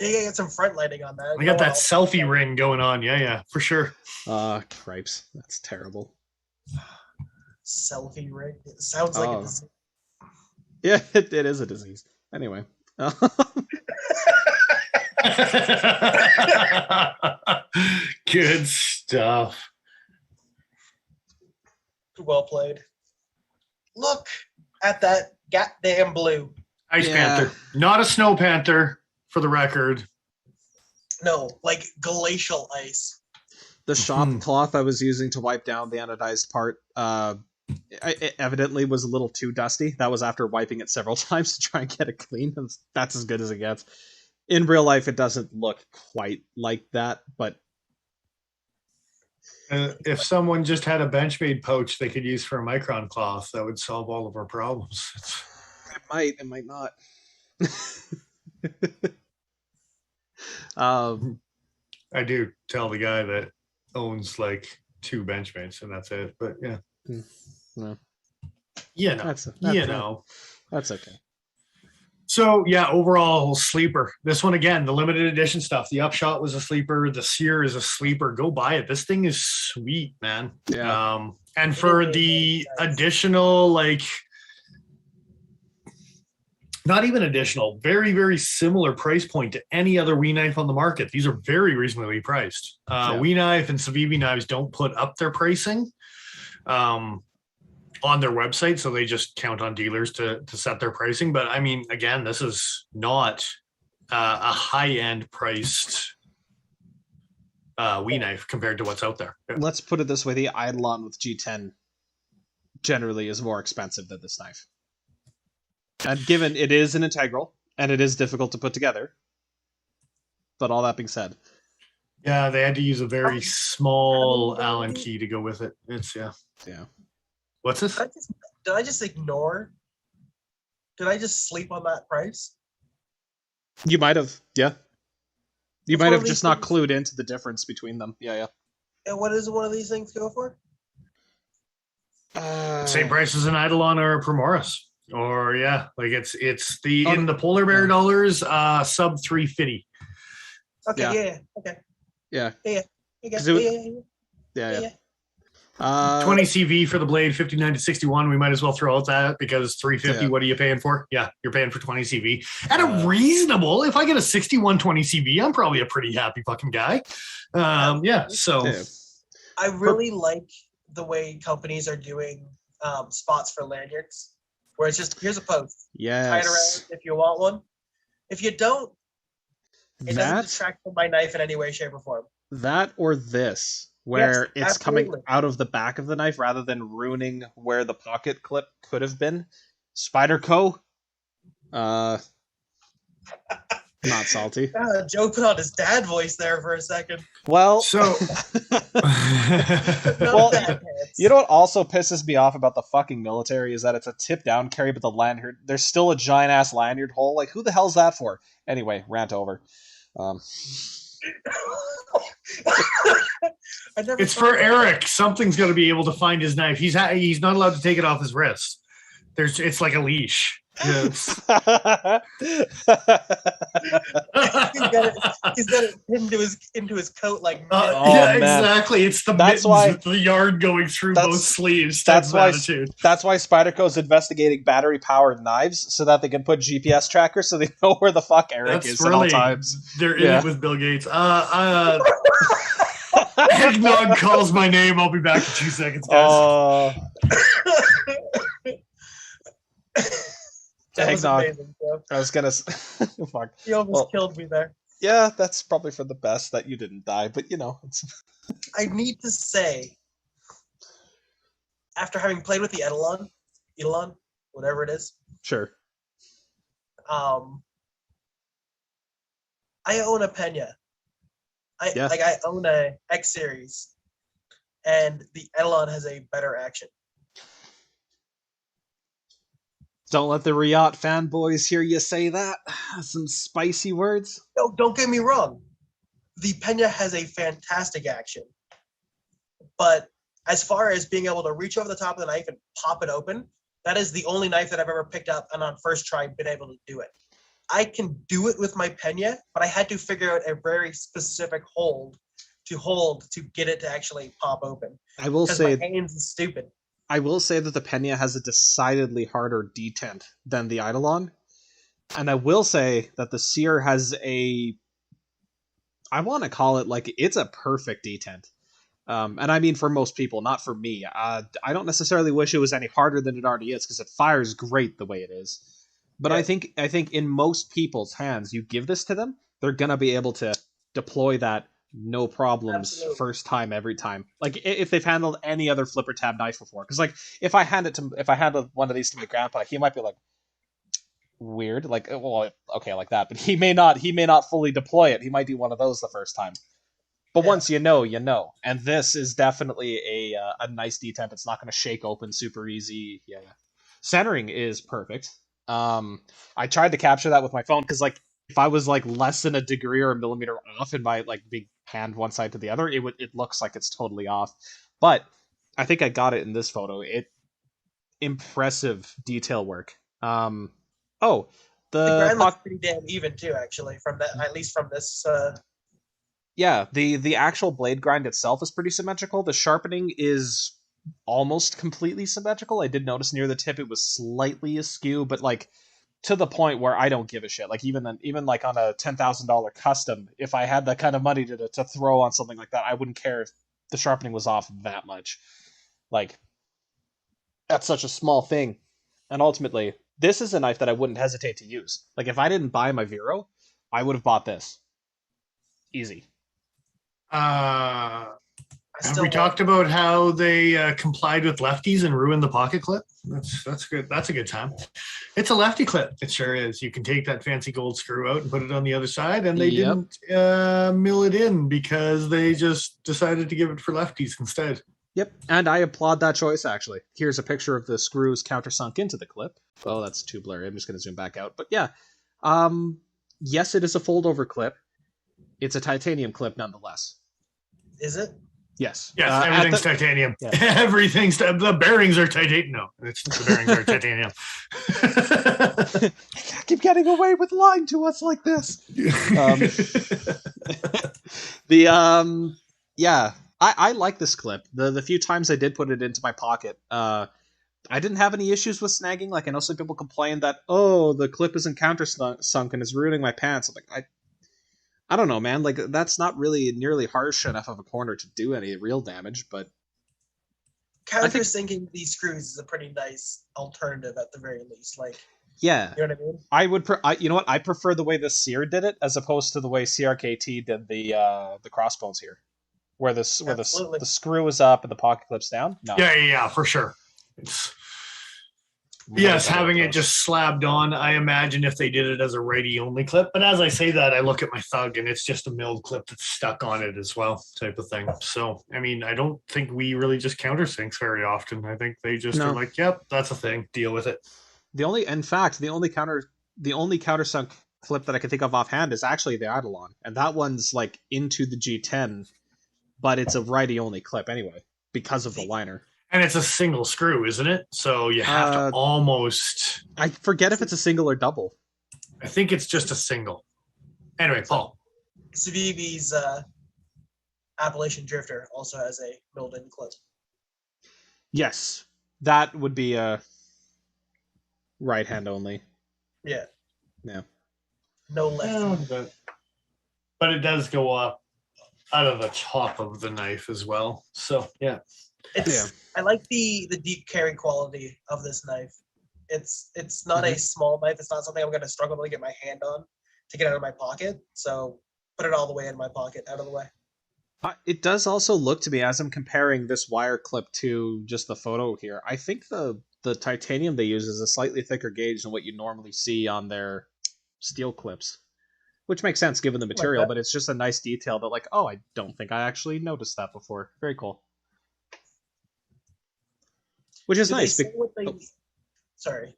Yeah, get some front lighting on that. We got that selfie ring going on. Yeah, for sure. Cripes. That's terrible. Selfie ring. It sounds like a disease. Yeah, it is a disease. Anyway. Good stuff. Well played. Look at that goddamn blue. Ice Panther. Not a snow panther, for the record. No, like glacial ice. The shop cloth I was using to wipe down the anodized part it evidently was a little too dusty. That was after wiping it several times to try and get it clean. That's as good as it gets. In real life, it doesn't look quite like that, but if someone just had a Benchmade pouch they could use for a micron cloth, that would solve all of our problems. It might not. I do tell the guy that owns like 2 Benchmates, and that's it. But yeah. No. You know. That's okay. So yeah, overall sleeper. This one again, the limited edition stuff. The Upshot was a sleeper. The Seer is a sleeper. Go buy it. This thing is sweet, man. Yeah. And for the additional, like, not even additional, very, very similar price point to any other We Knife on the market. These are very reasonably priced. We Knife and Civivi Knives don't put up their pricing on their website, so they just count on dealers to set their pricing. But I mean, again, this is not a high-end priced We Knife compared to what's out there. Let's put it this way: the Eidolon with G10 generally is more expensive than this knife. And given it is an integral and it is difficult to put together, but all that being said, yeah, they had to use a very small Allen key to go with it. It's yeah. What's this? Did I just ignore? Did I just sleep on that price? You might have, yeah. You It's might one have of just these not things- clued into the difference between them. Yeah. And what does one of these things go for? Same price as an Eidolon or a Primoris. Or like it's the Oh, in the polar bear yeah. dollars, sub 350. Okay, Yeah. okay. Yeah. Yeah. 'Cause it would- Yeah. Yeah. 20 CV for the blade, 59 to 61. We might as well throw out that because 350. Yeah. What are you paying for? Yeah, you're paying for 20 CV at a reasonable. If I get a 61 20 CV, I'm probably a pretty happy fucking guy. So Yeah. I really like the way companies are doing spots for lanyards, where it's just here's a post, tie it around Yes. if you want one. If you don't, it doesn't That detract from my knife in any way, shape, or form. that or this, where Yes, it's coming absolutely. out of the back of the knife rather than ruining where the pocket clip could have been. Spyderco, not salty. Joe put on his dad voice there for a second. Well, so Not Well, dad pants. you know what also pisses me off about the fucking military is that it's a tip down carry, but the lanyard, there's still a giant ass lanyard hole. Like, who the hell's that for? Anyway, rant over. I never it's thought for about Eric. Something's got to be able to find his knife. He's not allowed to take it off his wrist. It's like a leash. It's- He's got it into his coat like Oh, yeah, man. exactly. It's the That's mittens why- with the yard going through that's- both sleeves. Type that's of why attitude. That's why Spyderco's investigating battery-powered knives so that they can put GPS trackers so they know where the fuck Eric is at all times. They're in Yeah. it with Bill Gates. Eggnog calls my name. I'll be back in 2 seconds, guys. Oh, that was Eggnog. amazing, Joe. I was gonna. Fuck. You almost Well- killed me there. Yeah, that's probably for the best that you didn't die, but it's. I need to say, after having played with the Eidolon, whatever it is, Sure. I own a Pena. I own a X series, and the Eidolon has a better action. Don't let the Riot fanboys hear you say that. Some spicy words. No, don't get me wrong. The Pena has a fantastic action, but as far as being able to reach over the top of the knife and pop it open, that is the only knife that I've ever picked up and on first try been able to do it. I can do it with my Pena, but I had to figure out a very specific hold to get it to actually pop open. I will Because say my hands is stupid. that the Pena has a decidedly harder detent than the Eidolon. And I will say that the Seer has I want to call it it's a perfect detent. And I mean for most people, not for me. I don't necessarily wish it was any harder than it already is because it fires great the way it is. But Yeah. I think in most people's hands, you give this to them, they're gonna be able to deploy that no problems Absolutely. first time every time. Like if they've handled any other flipper tab knife before, because if I handed one of these to my grandpa, he might be like weird, okay, like that, but he may not fully deploy it. He might do one of those the first time. But once you know, and this is definitely a nice detent. It's not going to shake open super easy. Yeah. Centering is perfect. I tried to capture that with my phone because if I was less than a degree or a millimeter off in my big hand one side to the other, it looks like it's totally off. But I think I got it in this photo. Impressive detail work. The grind looks pretty damn even too, actually, from that, at least from this. Yeah, the actual blade grind itself is pretty symmetrical. The sharpening is almost completely symmetrical. I did notice near the tip it was slightly askew, but to the point where I don't give a shit. Even on a $10,000 custom, if I had that kind of money to throw on something like that, I wouldn't care if the sharpening was off that much. That's such a small thing. And ultimately, this is a knife that I wouldn't hesitate to use. If I didn't buy my Vero, I would have bought this. Easy. Have we talked about how they complied with lefties and ruined the pocket clip? That's good. That's a good time. It's a lefty clip. It sure is. You can take that fancy gold screw out and put it on the other side, and they didn't mill it in because they just decided to give it for lefties instead. Yep, and I applaud that choice, actually. Here's a picture of the screws countersunk into the clip. Oh, that's too blurry. I'm just going to zoom back out. But yeah, yes, it is a fold-over clip. It's a titanium clip nonetheless. Is it? Yes. Yes, everything's titanium. Yeah. Everything's the bearings are titanium. No, the bearings are titanium. I keep getting away with lying to us like this. Yeah, I like this clip. The few times I did put it into my pocket, I didn't have any issues with snagging. Like, I know some people complain that, oh, the clip isn't countersunk and it's ruining my pants. I'm like, I don't know, man. Like, that's not really nearly harsh enough of a corner to do any real damage, but Countersinking these screws is a pretty nice alternative at the very least. Like, yeah, you know what I mean? I would. You know what? I prefer the way the Seer did it as opposed to the way CRKT did the crossbones here, where the screw is up and the pocket clips down. No. Yeah, for sure. Yes, having it just slabbed on. I imagine if they did it as a righty only clip, but as I say that, I look at my thug and it's just a milled clip that's stuck on it as well, type of thing. So, I mean, I don't think we really just countersinks very often. I think they just are like, "Yep, that's a thing. Deal with it." The only countersunk clip that I can think of offhand is actually the Eidolon, and that one's like into the G10, but it's a righty only clip anyway because of the liner. And it's a single screw, isn't it? So you have to almost... I forget if it's a single or double. I think it's just a single. Anyway, Paul. Civivi's Appalachian Drifter also has a milled-in clip. Yes, that would be a right hand only. Yeah. Yeah. No left. But it does go up out of the top of the knife as well. So, yeah. I like the deep carry quality of this knife. It's not a small knife. It's not something I'm going to struggle to get my hand on to get out of my pocket. So put it all the way in my pocket, out of the way. It does also look to me, as I'm comparing this wire clip to just the photo here, I think the titanium they use is a slightly thicker gauge than what you normally see on their steel clips. Which makes sense given the material, but it's just a nice detail that, like, oh, I don't think I actually noticed that before. Very cool. Which is nice. Sorry.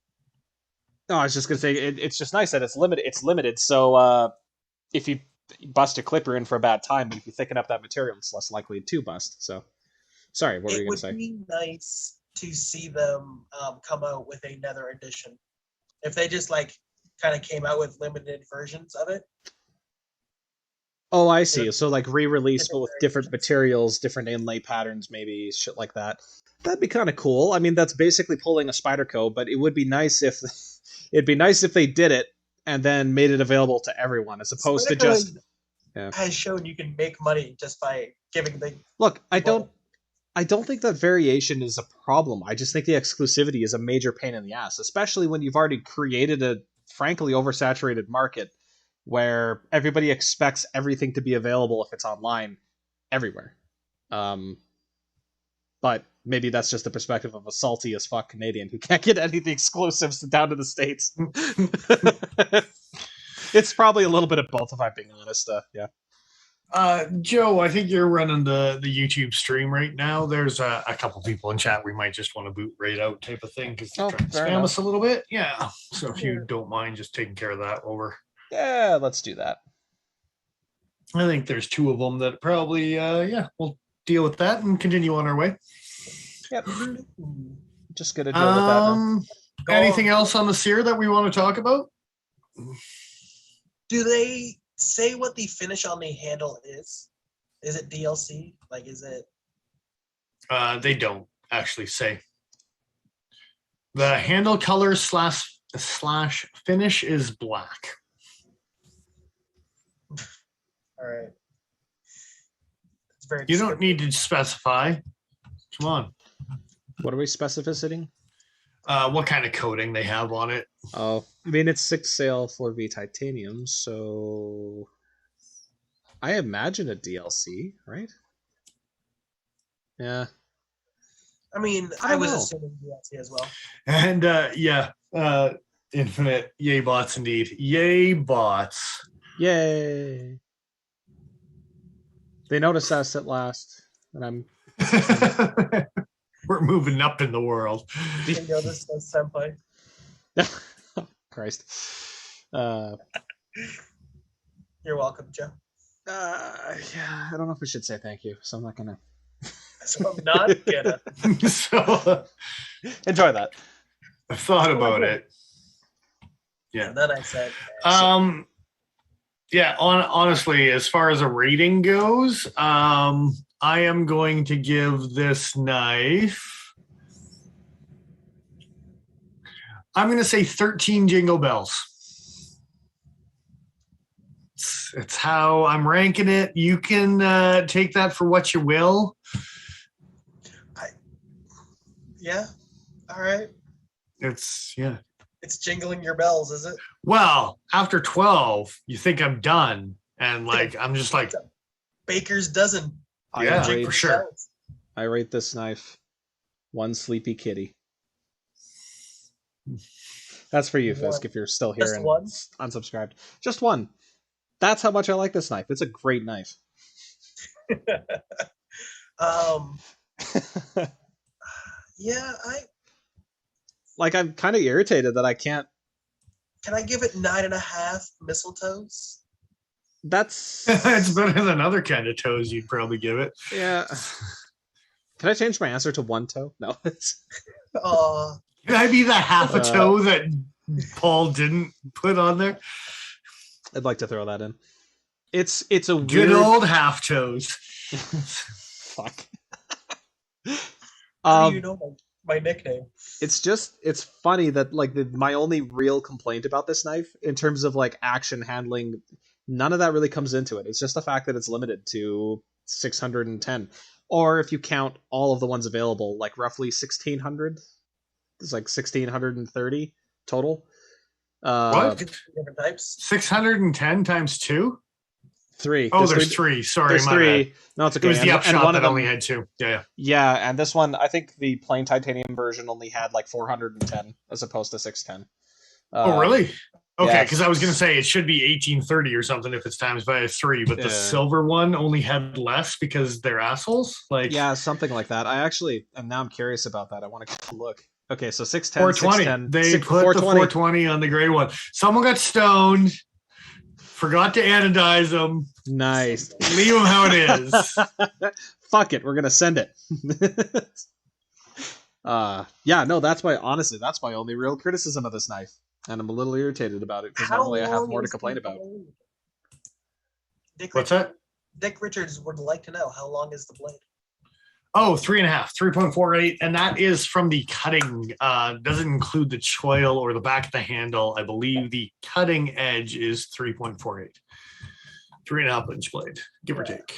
No, I was just gonna say it's just nice that it's limited. It's limited, so if you bust a clip, you're in for a bad time. But if you thicken up that material, it's less likely to bust. So, sorry, what were you gonna say? It would be nice to see them come out with another edition. If they just like kind of came out with limited versions of it. Oh, I see. So like re-release, but with different materials, different inlay patterns, maybe shit like that. That'd be kind of cool. I mean, that's basically pulling a Spyderco, but it would be nice if they did it and then made it available to everyone, as opposed to just has shown you can make money just by giving the look. I don't think that variation is a problem. I just think the exclusivity is a major pain in the ass, especially when you've already created a frankly oversaturated market where everybody expects everything to be available if it's online everywhere. But maybe that's just the perspective of a salty as fuck Canadian who can't get anything exclusives down to the States. It's probably a little bit of both, if I'm being honest. Yeah. Joe, I think you're running the YouTube stream right now. There's a couple people in chat we might just want to boot right out type of thing because they're trying to spam us a little bit. Yeah. So if you don't mind just taking care of that over. Yeah, let's do that. I think there's two of them that probably, we'll deal with that and continue on our way. Yep. Just gonna deal with that now. Anything else on the Seer that we want to talk about? Do they say what the finish on the handle is? Is it DLC? Like, is it? They don't actually say. The handle color / finish is black. All right. It's very. You don't need to specify. Come on. What are we specificity? What kind of coating they have on it? Oh, I mean, it's 6 sale 4V titanium, so I imagine a DLC, right? Yeah. I mean, I was assuming DLC as well. And infinite yay bots indeed. Yay bots. Yay. They noticed us at last, and I'm. We're moving up in the world. You know this senpai. Christ. You're welcome, Joe. Yeah, I don't know if we should say thank you, so I'm not gonna. So I'm not gonna. So Enjoy that. I thought about it. Yeah. And then I said, Yeah, honestly, as far as a rating goes, I am going to give this knife, I'm going to say 13 jingle bells. It's how I'm ranking it. You can take that for what you will. yeah, all right. It's jingling your bells, is it? Well, after 12, you think I'm done. And like, I'm just like, Baker's dozen. Yeah, for sure. I rate this knife 1 sleepy kitty. That's for you, Fisk, if you're still here and unsubscribed. Just 1. That's how much I like this knife. It's a great knife. Yeah, I'm kind of irritated that I can't. Can I give it 9.5 mistletoes? That's it's better than other kind of toes you'd probably give it. Yeah. Can I change my answer to 1 toe? No. Can I be the half a toe that Paul didn't put on there? I'd like to throw that in. It's a weird... Good old half toes. Fuck. How do you know my nickname? It's funny that my only real complaint about this knife in terms of action handling, none of that really comes into it. It's just the fact that it's limited to 610, or if you count all of the ones available, roughly 1,600. It's 1,630 total. What? Different types. 610 times 2? 3. Oh, there's 3. Sorry, there's my 3. bad. No, it's okay. It was the upshot one that of them only had 2. Yeah. Yeah, and this one, I think the plain titanium version only had 410 as opposed to 610. Oh, really? Okay, because yeah. I was going to say it should be 1830 or something if it's times by 3, but the silver one only had less because they're assholes. Yeah, something like that. And now I'm curious about that. I want to get a look. Okay, so 610, 420. They put the 420 on the gray one. Someone got stoned, forgot to anodize them. Nice. Leave them how it is. Fuck it, we're gonna send it. Yeah, no, that's my only real criticism of this knife, and I'm a little irritated about it because normally I have more to complain about. What's that? Dick Richards would like to know, how long is the blade? Oh, 3.5, 3.48, and that is from the cutting. Doesn't include the choil or the back of the handle. I believe the cutting edge is 3.48. 3.5 inch blade, give or take.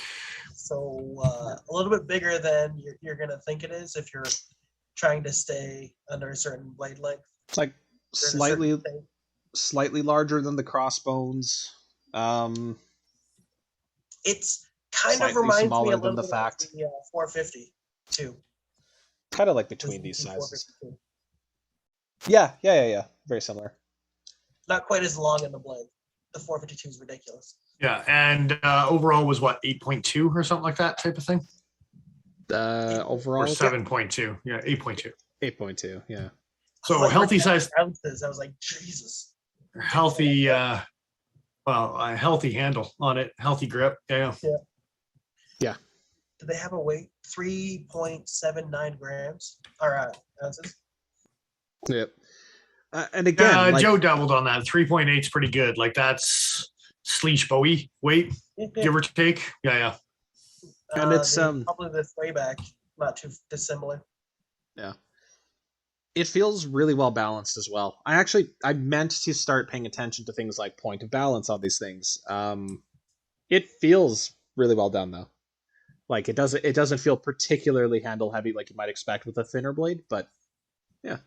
So a little bit bigger than you're gonna think it is if you're trying to stay under a certain blade length. It's slightly larger than the crossbones. It's kind of reminds me a little bit of the 450 too. Kind of between these sizes. Yeah. Very similar. Not quite as long in the blade. The 452 is ridiculous. Yeah, and overall was what, 8.2 or something like that type of thing? Overall? Or 7.2. Yeah, 8.2. 8.2, yeah. So healthy size. Ounces. I was like, Jesus. Healthy, a healthy handle on it. Healthy grip. Yeah. Do they have a weight? 3.79 grams or ounces? Yep. And again, Joe doubled on that. 3.8 is pretty good. That's Sleesh Bowie weight, give or take. Yeah. And it's probably the Sprayback, not too dissimilar. Yeah. It feels really well balanced as well. I meant to start paying attention to things like point of balance on these things. It feels really well done though. It doesn't feel particularly handle heavy like you might expect with a thinner blade, but yeah.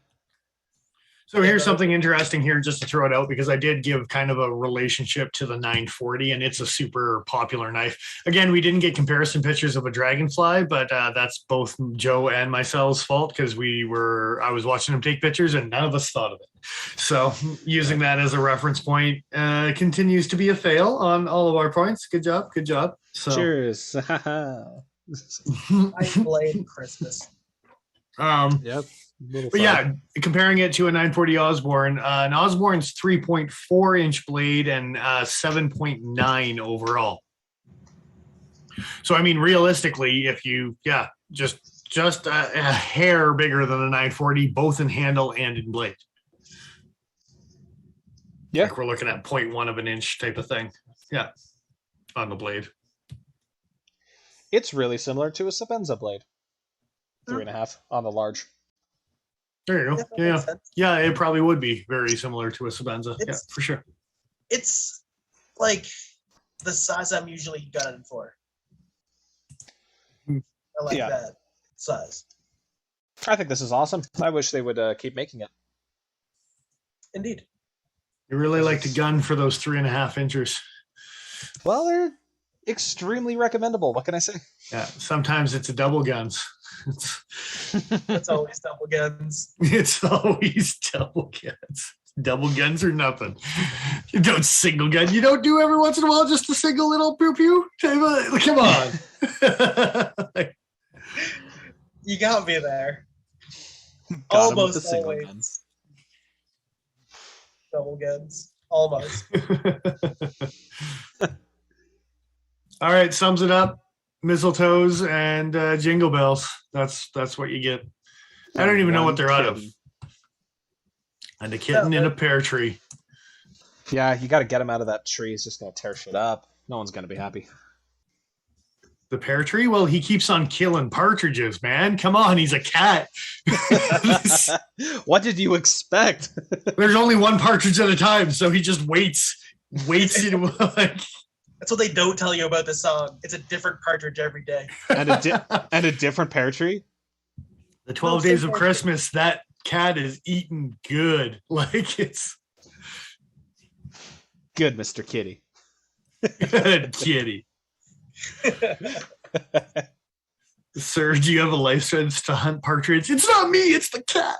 So here's something interesting here just to throw it out because I did give kind of a relationship to the 940 and it's a super popular knife. Again, we didn't get comparison pictures of a Dragonfly, but that's both Joe and myself's fault because I was watching him take pictures and none of us thought of it. So using that as a reference point continues to be a fail on all of our points. Good job. So. Cheers. I blame Christmas. Yep. Little But thug. yeah, comparing it to a 940 Osborne, an Osborne's 3.4 inch blade and 7.9 overall. So I mean, realistically, if you just a hair bigger than a 940, both in handle and in blade. Yeah. Like we're looking at 0.1 of an inch type of thing. Yeah, on the blade. It's really similar to a Sabenza blade. 3.5 on the large. There you go. that makes sense. Yeah, it probably would be very similar to a Sabenza. Yeah, for sure. It's like the size I'm usually gunning for. I like that size. I think this is awesome. I wish they would keep making it. Indeed. You really like to gun for those 3.5 inches. Well, they're extremely recommendable. What can I say? Yeah, sometimes it's a double guns. It's always double guns. It's always double guns. Double guns or nothing. You don't single gun. You don't do every once in a while just a single little pew pew. Come on. You got me there. Got him with Almost the single always. guns. Double guns. Almost. All right, sums it up. Mistletoes and jingle bells. That's what you get. I don't even know what they're out of. And a kitten in a pear tree. Yeah, you got to get him out of that tree. He's just going to tear shit up. No one's going to be happy. The pear tree? Well, he keeps on killing partridges, man. Come on, he's a cat. What did you expect? There's only one partridge at a time, so he just waits. You know, like. That's what they don't tell you about the song. It's a different partridge every day. And a different pear tree? The 12 days of Christmas, that cat is eating good. Like it's good, Mr. Kitty. Good kitty. Sir, do you have a license to hunt partridge? It's not me, it's the cat.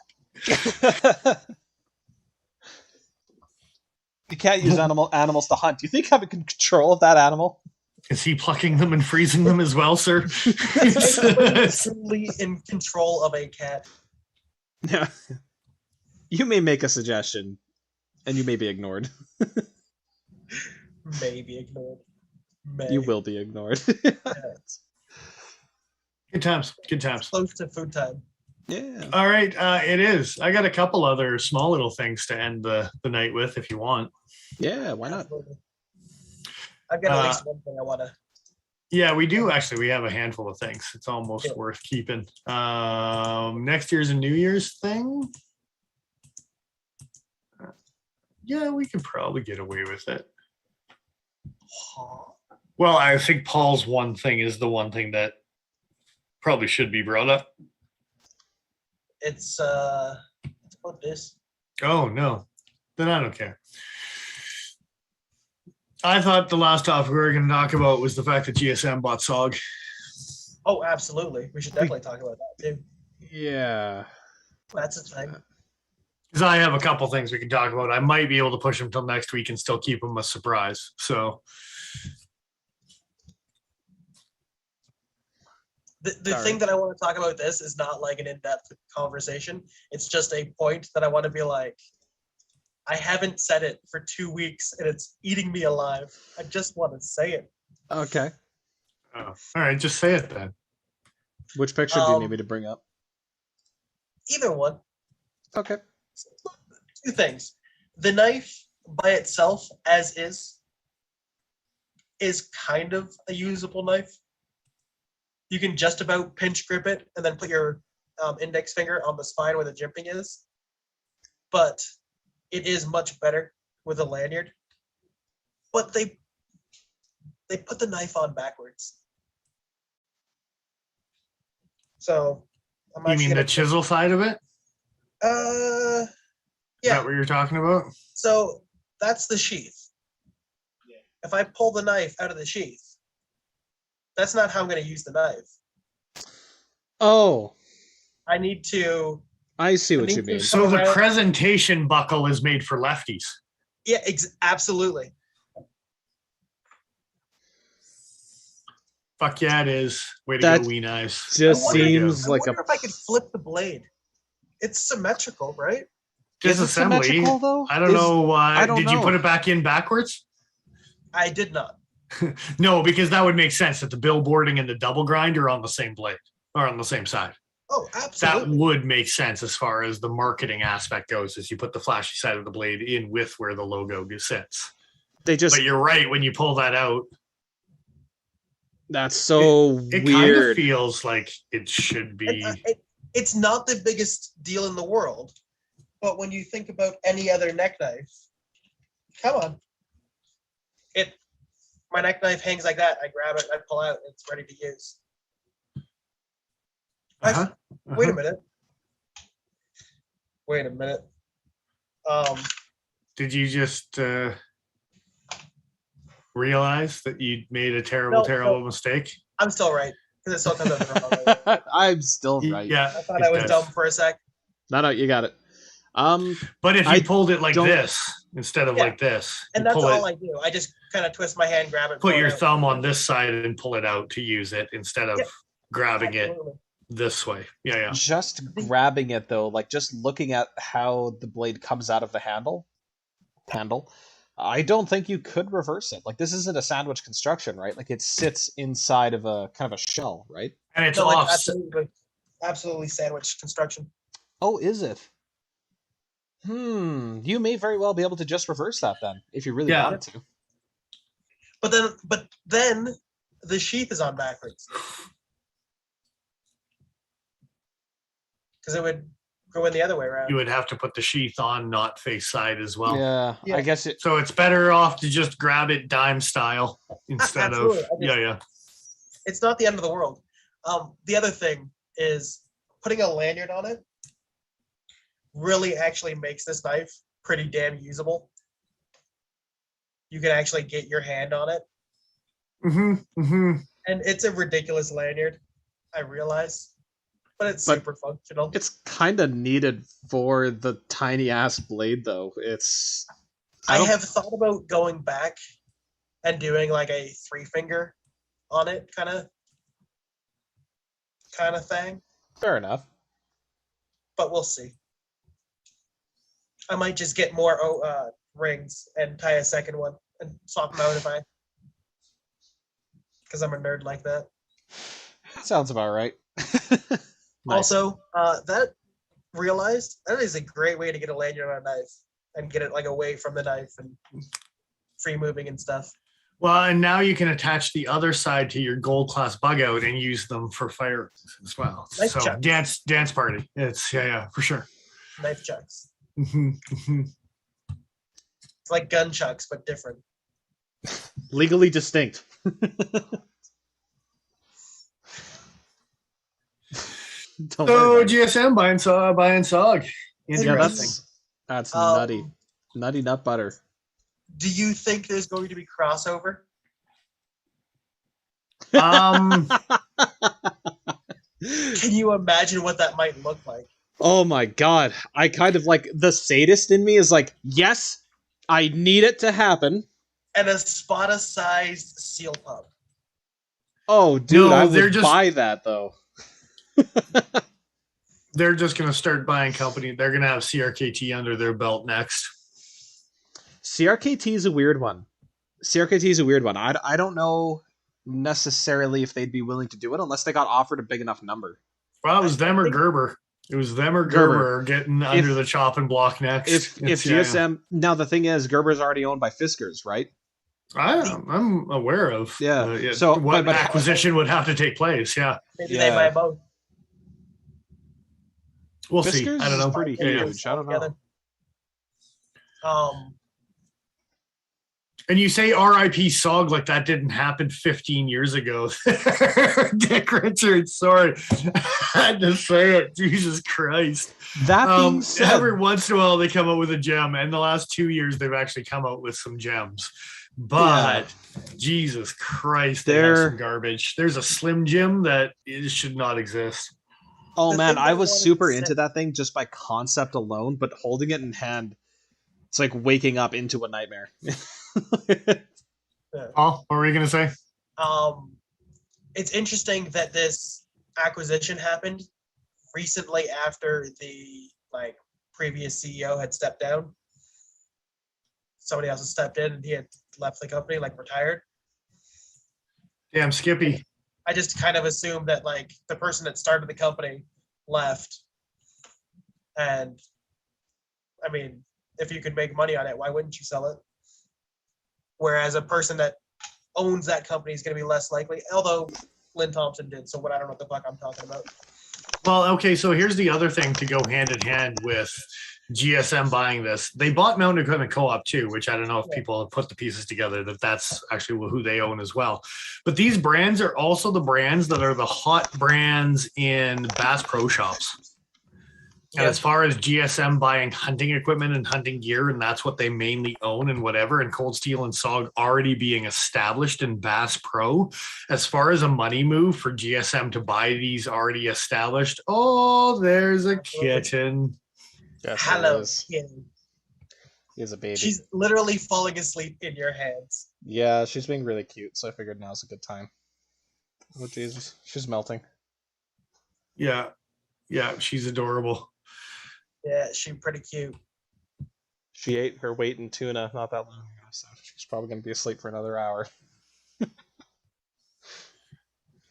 You can't use animals to hunt. Do you think I'm in control of that animal? Is he plucking them and freezing them as well, sir? Truly in control of a cat. Yeah. You may make a suggestion, and you may be ignored. May be ignored. May. You will be ignored. Good times. Good times. Close to food time. Yeah. All right. It is. I got a couple other small little things to end the night with if you want. Yeah, why not? Absolutely. I've got at least one thing I want to. Yeah, we do actually. We have a handful of things. It's almost worth keeping. Next year's a New Year's thing. Yeah, we could probably get away with it. Well, I think Paul's one thing is the one thing that probably should be brought up. It's about this. Oh, no. Then I don't care. I thought the last topic we were going to talk about was the fact that GSM bought SOG. Oh, absolutely. We should definitely talk about that, too. Yeah. That's a thing. Because I have a couple things we can talk about. I might be able to push them till next week and still keep them a surprise. So the thing that I want to talk about this is not like an in-depth conversation. It's just a point that I want to be like, I haven't said it for 2 weeks and it's eating me alive. I just want to say it. Okay. oh, all right, just say it then. Which picture do you need me to bring up? Either one. Okay. Two things. The knife by itself, as is kind of a usable knife. You can just about pinch grip it and then put your index finger on the spine where the jimping is. But it is much better with a lanyard. But they put the knife on backwards. So I'm You mean the chisel side of it? Yeah. Is that what you're talking about? So that's the sheath. Yeah. If I pull the knife out of the sheath, that's not how I'm going to use the knife. Oh. I need to. I see what you mean. So the presentation buckle is made for lefties. Yeah, absolutely. Fuck yeah, it is. Way to That go, wee knives. Just seems I like wonder if I could flip the blade. It's symmetrical, right? Is it Disassembly. symmetrical though? I don't know. I don't Did you know. put it back in backwards? I did not. No, because that would make sense that the billboarding and the double grind are on the same blade or on the same side. Oh, That absolutely. would make sense as far as the marketing aspect goes, is you put the flashy side of the blade in with where the logo sits. They just But you're right, when you pull that out, that's so it kind of weird. feels like it should be. It's not the biggest deal in the world, but when you think about any other neck knife, come on. My neck knife hangs like that. I grab it, I pull out, it's ready to use. Uh-huh. Wait a minute. Did you just realize that you made a terrible mistake? I'm still right because it still comes out the wrong way. I'm still right. Yeah, I thought I was dumb for a sec. No, you got it. But if you pulled it like don't- this instead of like this, And you that's pull all it, I do. I just kind of twist my hand, grab it, put pull your it out. thumb on this side and pull it out to use it instead of Yep. grabbing it Absolutely. this way. Yeah. Just grabbing it though, like just looking at how the blade comes out of the handle, I don't think you could reverse it. Like this isn't a sandwich construction, right? Like it sits inside of a kind of a shell, right? And it's No, off. it's absolutely sandwich construction. Oh, is it? You may very well be able to just reverse that then, if you really Yeah. wanted to. But then the sheath is on backwards. Because it would go in the other way around. You would have to put the sheath on, not face side as well. Yeah, I guess it. So it's better off to just grab it dime style instead of Absolutely. It's not the end of the world. The other thing is putting a lanyard on it really actually makes this knife pretty damn usable. You can actually get your hand on it. And it's a ridiculous lanyard, I realize. But it's super functional. It's kind of needed for the tiny ass blade, though. I have thought about going back and doing like a 3-finger on it, kind of thing. Fair enough. But we'll see. I might just get more rings and tie a second one and swap them out because I'm a nerd like that. Sounds about right. Nice. Also, that is a great way to get a lanyard on a knife and get it like away from the knife and free moving and stuff. Well, and now you can attach the other side to your gold class bug out and use them for fire as well. Knife so chucks. dance party. It's for sure. Knife chucks. It's like gun chucks, but different. Legally distinct. So GSM buying SOG. Interesting. That's nutty nut butter. Do you think there's going to be crossover? Um, Can you imagine what that might look like? Oh my god. I kind of like the sadist in me is like, yes, I need it to happen. And a Spada-sized seal pump. Oh, dude, No, I they're would just- buy that though. they're just going to start buying company. They're going to have CRKT under their belt next. CRKT is a weird one. I don't know necessarily if they'd be willing to do it unless they got offered a big enough number. Well, it was them or Gerber. It was them or Gerber getting under the chopping block next. If GSM now the thing is Gerber's already owned by Fiskars, right? I'm aware of. So what acquisition would have to take place? Yeah. Maybe they buy both. We'll see. Fiskars I don't know. is pretty huge. I don't know. And you say RIP SOG like that didn't happen 15 years ago. Dick Richards, sorry. I had to say it. Jesus Christ. That being said, every once in a while they come out with a gem. And the last 2 years they've actually come out with some gems. But Jesus Christ, they have some garbage. There's a Slim Jim that it should not exist. Oh man, I was super into that thing just by concept alone, but holding it in hand, it's like waking up into a nightmare. Oh, what were you gonna say? It's interesting that this acquisition happened recently after the like previous CEO had stepped down. Somebody else had stepped in and he had left the company, like retired. Damn, Skippy. I just kind of assumed that like the person that started the company left. And I mean, if you could make money on it, why wouldn't you sell it? Whereas a person that owns that company is going to be less likely, although Lynn Thompson did, so I don't know what the fuck I'm talking about. Well, okay, so here's the other thing to go hand in hand with GSM buying this. They bought Mountain Equipment Co-op too, which I don't know if people have put the pieces together that that's actually who they own as well. But these brands are also the brands that are the hot brands in Bass Pro Shops. And as far as GSM buying hunting equipment and hunting gear, and that's what they mainly own and whatever, and Cold Steel and SOG already being established in Bass Pro, as far as a money move for GSM to buy these already established, oh, there's a kitten. Yes, Hello, kitty. He is a baby. She's literally falling asleep in your hands. Yeah, she's being really cute, so I figured now's a good time. Oh, Jesus. She's melting. Yeah, she's adorable. Yeah, she's pretty cute. She ate her weight in tuna not that long ago, so she's probably going to be asleep for another hour.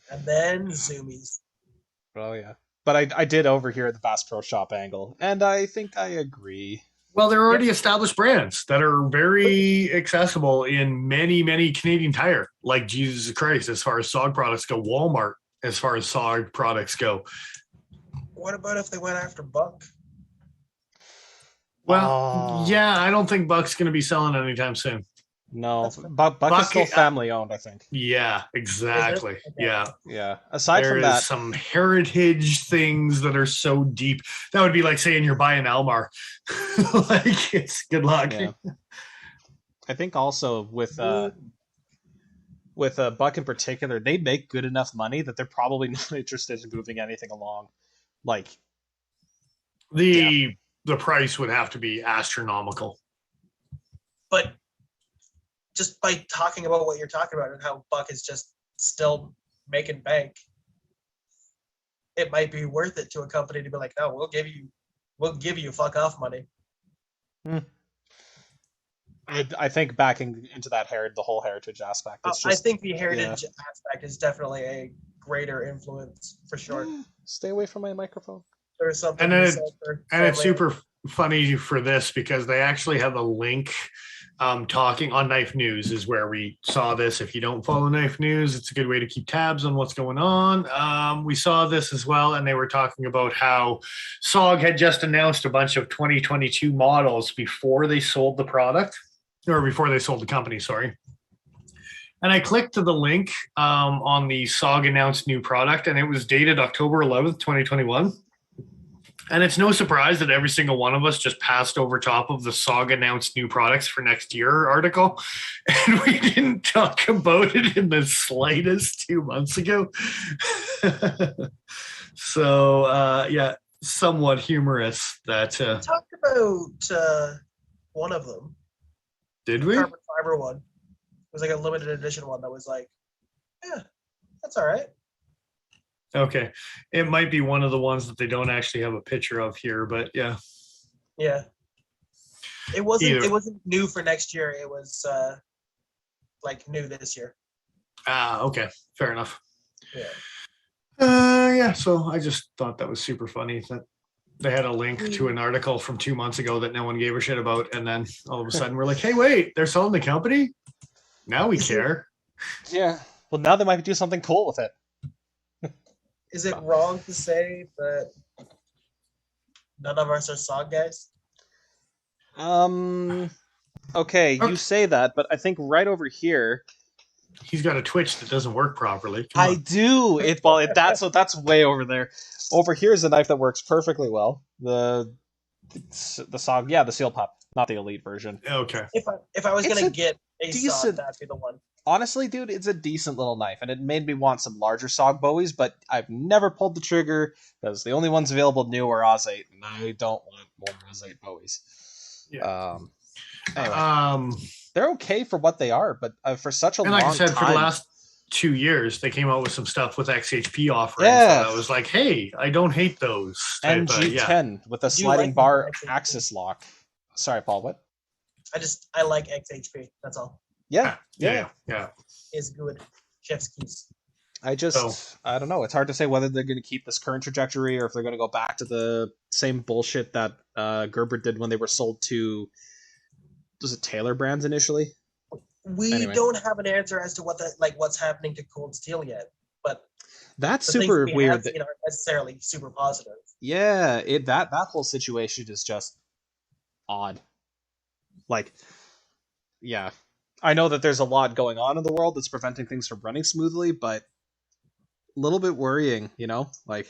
And then zoomies. Oh, yeah. But I did overhear the Bass Pro Shop angle, and I think I agree. Well, they're already established brands that are very accessible in many, many Canadian Tire, like Jesus Christ, as far as SOG products go, Walmart, as far as SOG products go. What about if they went after Buck? Well, yeah, I don't think Buck's going to be selling anytime soon. No, Buck is still family owned, I think. Yeah, exactly. Okay. Yeah. Aside from that, there's some heritage things that are so deep. That would be like saying you're buying Almar. Like, it's good luck. Yeah. I think also with Buck in particular, they make good enough money that they're probably not interested in moving anything along. Like the price would have to be astronomical. But just by talking about what you're talking about and how Buck is just still making bank, it might be worth it to a company to be like, no, we'll give you fuck off money. I think backing into that the whole heritage aspect. I think the heritage aspect is definitely a greater influence for sure. Stay away from my microphone. There's something. And it's super funny for this because they actually have a link talking on Knife News is where we saw this. If you don't follow Knife News, it's a good way to keep tabs on what's going on. We saw this as well, and they were talking about how SOG had just announced a bunch of 2022 models before they sold the product, or before they sold the company, sorry. And I clicked to the link on the SOG announced new product, and it was dated October 11th, 2021. And it's no surprise that every single one of us just passed over top of the SOG announced new products for next year article. And we didn't talk about it in the slightest 2 months ago. So, somewhat humorous that. We talked about one of them. Did we? The carbon fiber one. It was like a limited edition one that was like, yeah, that's all right. Okay. It might be one of the ones that they don't actually have a picture of here, but yeah. Yeah. It wasn't new for next year. It was like new this year. Okay. Fair enough. Yeah. So I just thought that was super funny that they had a link to an article from 2 months ago that no one gave a shit about, and then all of a sudden we're like, hey, wait, they're selling the company? Now we care. Yeah. Well, now they might do something cool with it. Is it wrong to say that none of us are SOG guys? Okay, you say that, but I think right over here, he's got a Twitch that doesn't work properly. I do. That's way over there. Over here is a knife that works perfectly well. The SOG, the Seal Pup, not the Elite version. Okay. If I was gonna get a SOG, that'd be the one. Honestly, dude, it's a decent little knife, and it made me want some larger SOG bowies, but I've never pulled the trigger because the only ones available new are Oz 8, and I don't want more Oz 8 bowies. Yeah. Anyway, they're okay for what they are, but for such a long time. And like I said, 2 years, they came out with some stuff with XHP offerings. Yeah. So I was like, hey, I don't hate those. And Type, G10 with a Do you sliding like bar XHP? axis lock. Sorry, Paul, what? I like XHP. That's all. Yeah. Is good. Chef's keys. I don't know. It's hard to say whether they're going to keep this current trajectory or if they're going to go back to the same bullshit that Gerber did when they were sold to, was it Taylor Brands initially? We don't have an answer as to what's happening to Cold Steel yet, but that's the super things we weird. have seen aren't necessarily super positive. Yeah, that whole situation is just odd. Like, yeah, I know that there's a lot going on in the world that's preventing things from running smoothly, but a little bit worrying, you know? Like,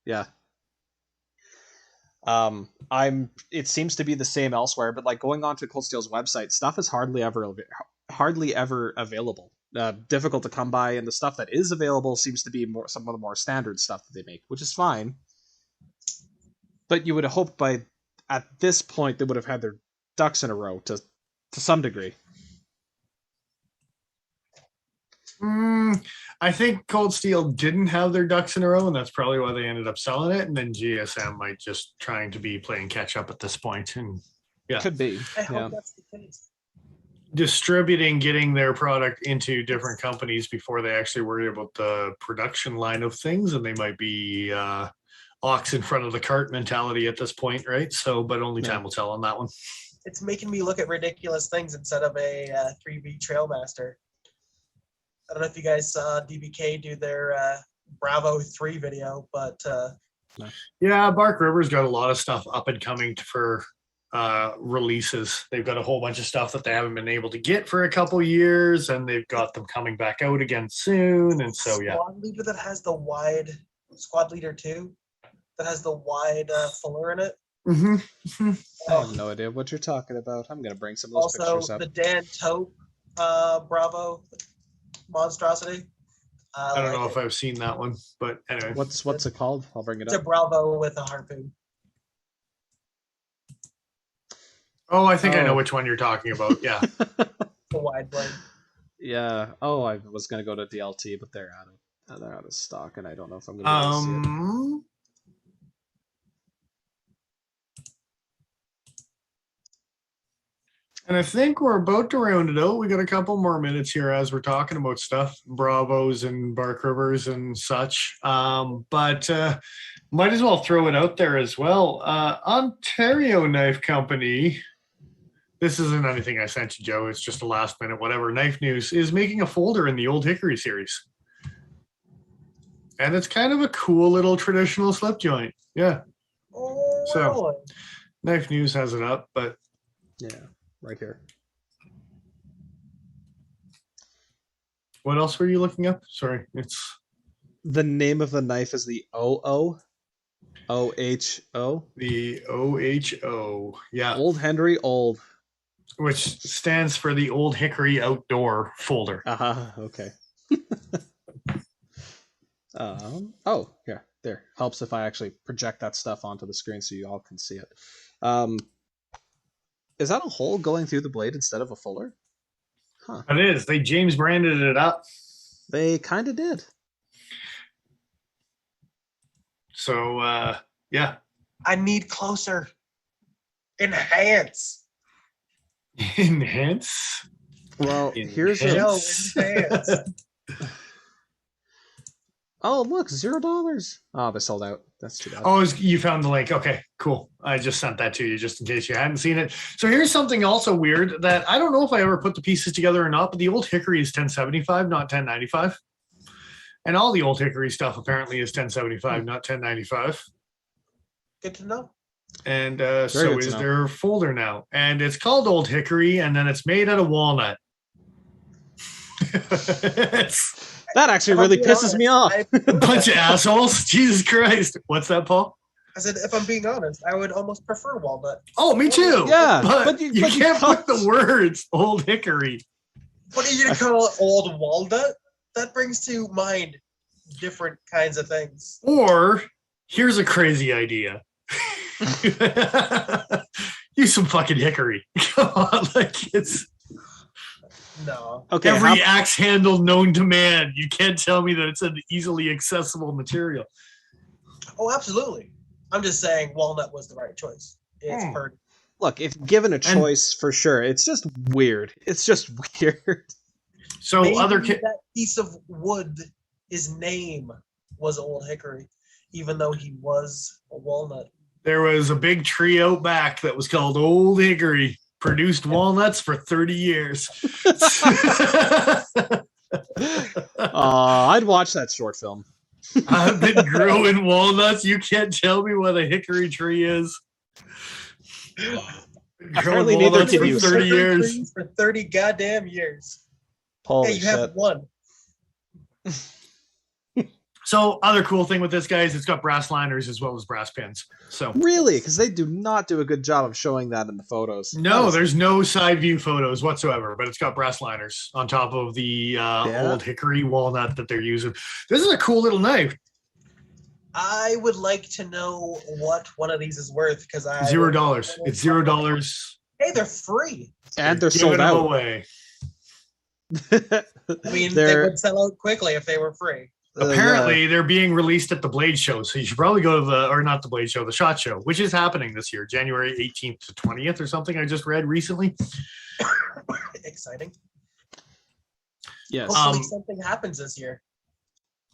yeah. It seems to be the same elsewhere, but like going on to Cold Steel's website, stuff is hardly ever available. Difficult to come by, and the stuff that is available seems to be some of the more standard stuff that they make, which is fine. But you would have hoped at this point they would have had their ducks in a row to some degree. I think Cold Steel didn't have their ducks in a row, and that's probably why they ended up selling it. And then GSM might just trying to be playing catch up at this point. And yeah, could be. I hope that's the case. Distributing, getting their product into different companies before they actually worry about the production line of things, and they might be ox in front of the cart mentality at this point, right? So, but only time will tell on that one. It's making me look at ridiculous things instead of a 3B Trailmaster. I don't know if you guys saw DBK do their Bravo 3 video, but yeah, Bark River's got a lot of stuff up and coming for releases. They've got a whole bunch of stuff that they haven't been able to get for a couple years, and they've got them coming back out again soon. And so, yeah. Squad Leader that has the wide Squad Leader 2 that has the wide fuller in it. Mm-hmm. I have no idea what you're talking about. I'm gonna bring some of those pictures Also, up. the Dan Tope Bravo monstrosity. I don't know if I've seen that one, but anyway. What's it called? I'll bring it It's up. a Bravo with a harpoon. Oh, I think I know which one you're talking about. Yeah. The wide blade. Yeah. Oh, I was gonna go to DLT, but they're out of stock, and I don't know if I'm gonna be able to see it. And I think we're about to round it out. We got a couple more minutes here as we're talking about stuff, Bravos and Bark Rivers and such. But might as well throw it out there as well. Ontario Knife Company. This isn't anything I sent you, Joe. It's just a last minute whatever. Knife News is making a folder in the Old Hickory series. And it's kind of a cool little traditional slip joint. Yeah. Oh, So, really? Knife News has it up, but Yeah, right here. what else were you looking up? Sorry, it's The name of the knife is the OHO. the OHO. Yeah. Old Henry Old. Which stands for the Old Hickory Outdoor folder. Okay. Oh, yeah, there. Helps if I actually project that stuff onto the screen so you all can see it. Is that a hole going through the blade instead of a fuller? Huh. It is. They James branded it up. They kind of did. So, yeah. I need closer. Enhance. Enhance. Well, here's a... No, enhance. Oh, look, $0. Oh, they sold out. That's too bad. Oh, you found the link. Okay, cool. I just sent that to you just in case you hadn't seen it. So here's something also weird that I don't know if I ever put the pieces together or not, but the Old Hickory is 1075, not 1095. And all the Old Hickory stuff apparently is 1075, not 1095. Good to know. And so is their folder now. And it's called Old Hickory, and then it's made out of walnut. That actually really pisses me off. A bunch of assholes. Jesus Christ. What's that, Paul? I said, if I'm being honest, I would almost prefer walnut. Oh, me too. Yeah. But you can't put the words Old Hickory. What are you going to call it, old walnut? That brings to mind different kinds of things. Or, here's a crazy idea. Use some fucking hickory. Come on, like it's... No. Okay, Every axe handle known to man. You can't tell me that it's an easily accessible material. Oh, absolutely. I'm just saying walnut was the right choice. It's perfect. look, if given a choice, for sure, it's just weird. It's just weird. So Maybe that piece of wood, his name was Old Hickory, even though he was a walnut. there was a big tree out back that was called Old Hickory. Produced walnuts for 30 years. I'd watch that short film. I've been growing walnuts. You can't tell me what a hickory tree is. Apparently neither can you. 30 years. For 30 goddamn years. Holy hey, you shit. have one. So other cool thing with this guy is it's got brass liners as well as brass pins. So Really? Because they do not do a good job of showing that in the photos. no, there's no side view photos whatsoever, but it's got brass liners on top of the Old Hickory walnut that they're using. This is a cool little knife. I would like to know what one of these is worth because $0. It's $0. Hey, they're free. And they're sold out. Away. I mean, they would sell out quickly if they were free. Apparently, they're being released at the Blade Show, so you should probably go to not the Blade Show, the SHOT Show, which is happening this year, January 18th to 20th or something. I just read recently. Exciting. Yes. Hopefully something happens this year.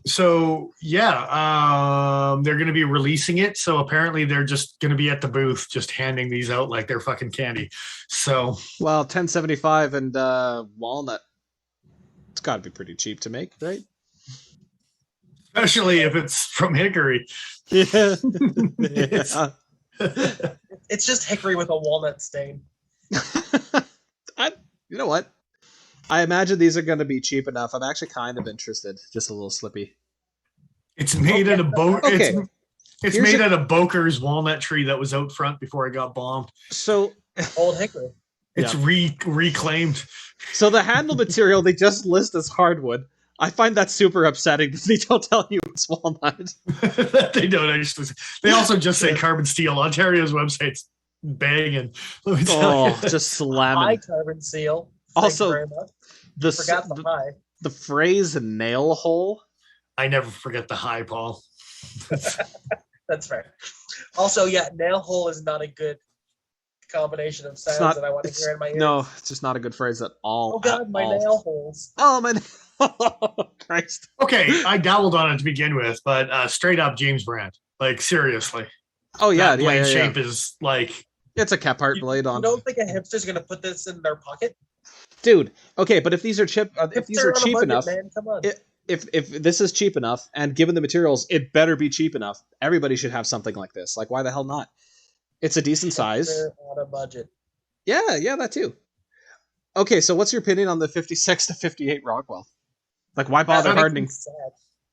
So yeah, they're going to be releasing it. So apparently, they're just going to be at the booth, just handing these out like they're fucking candy. So 1075 and walnut. It's got to be pretty cheap to make, right? Especially if it's from Hickory. Yeah. It's just hickory with a walnut stain. You know what? I imagine these are going to be cheap enough. I'm actually kind of interested. Just a little slippy. It's made out of Okay. It's made out of Boker's walnut tree that was out front before it got bombed. So Old Hickory. It's reclaimed. So the handle material they just list as hardwood. I find that super upsetting that they don't tell you it's walnut. They don't actually. They also just say carbon steel. Ontario's website's banging. Let me tell you. Just slamming. High carbon seal. Also, very much. The phrase nail hole. I never forget the high, Paul. That's fair. Also, yeah, nail hole is not a good combination of sounds that I want to hear in my ears. No, it's just not a good phrase at all. Oh god, my nail holes. Oh my Christ. Okay, I dabbled on it to begin with, but straight up James Brandt. Like seriously. Oh yeah, that blade shape is like it's a Kephart blade on. You don't think a hipster's gonna put this in their pocket? Dude, okay, but if these are cheap enough, man, come on. If this is cheap enough, and given the materials, it better be cheap enough. Everybody should have something like this. Like, why the hell not? It's a decent size. They're on a budget. Yeah, that too. Okay, so what's your opinion on the 56 to 58 Rockwell? Like, why bother hardening?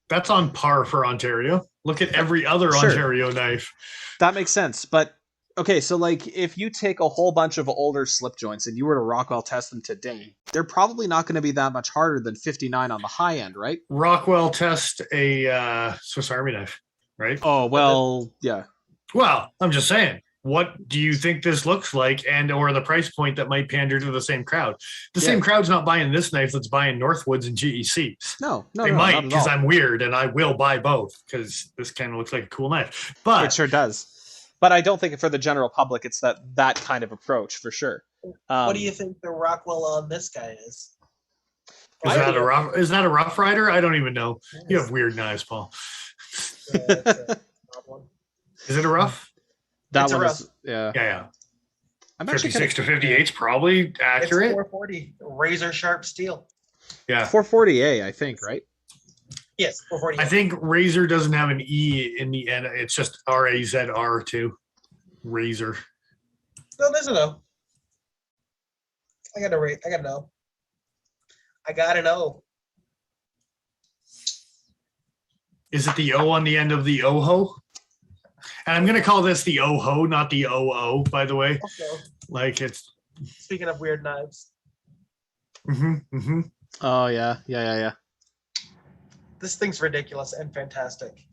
That's on par for Ontario. Look at every other Ontario knife. That makes sense, but okay, so like if you take a whole bunch of older slip joints and you were to Rockwell test them today, they're probably not going to be that much harder than 59 on the high end, right? Rockwell test a Swiss Army knife, right? Oh, well, yeah. Well, I'm just saying. What do you think this looks like and or the price point that might pander to the same crowd? The same crowd's not buying this knife that's buying Northwoods and GECs. No, they might because I'm weird and I will buy both because this kind of looks like a cool knife. But it sure does. But I don't think for the general public it's that kind of approach for sure. What do you think the Rockwell on this guy is? Is that a Rough Rider? I don't even know. You have weird knives, Paul. Yeah, is it a rough? That one is, yeah. I'm 56 to 58 is probably accurate. It's 440 razor sharp steel. Yeah, 440A, I think, right? Yes, 440. I think razor doesn't have an E in the end. It's just RAZR too. Razor. No, there's a no. I gotta know. I gotta know. Is it the O on the end of the OHO? And I'm going to call this the OHO, not the OO, by the way. Okay. Like it's... Speaking of weird knives. Oh, yeah. This thing's ridiculous and fantastic.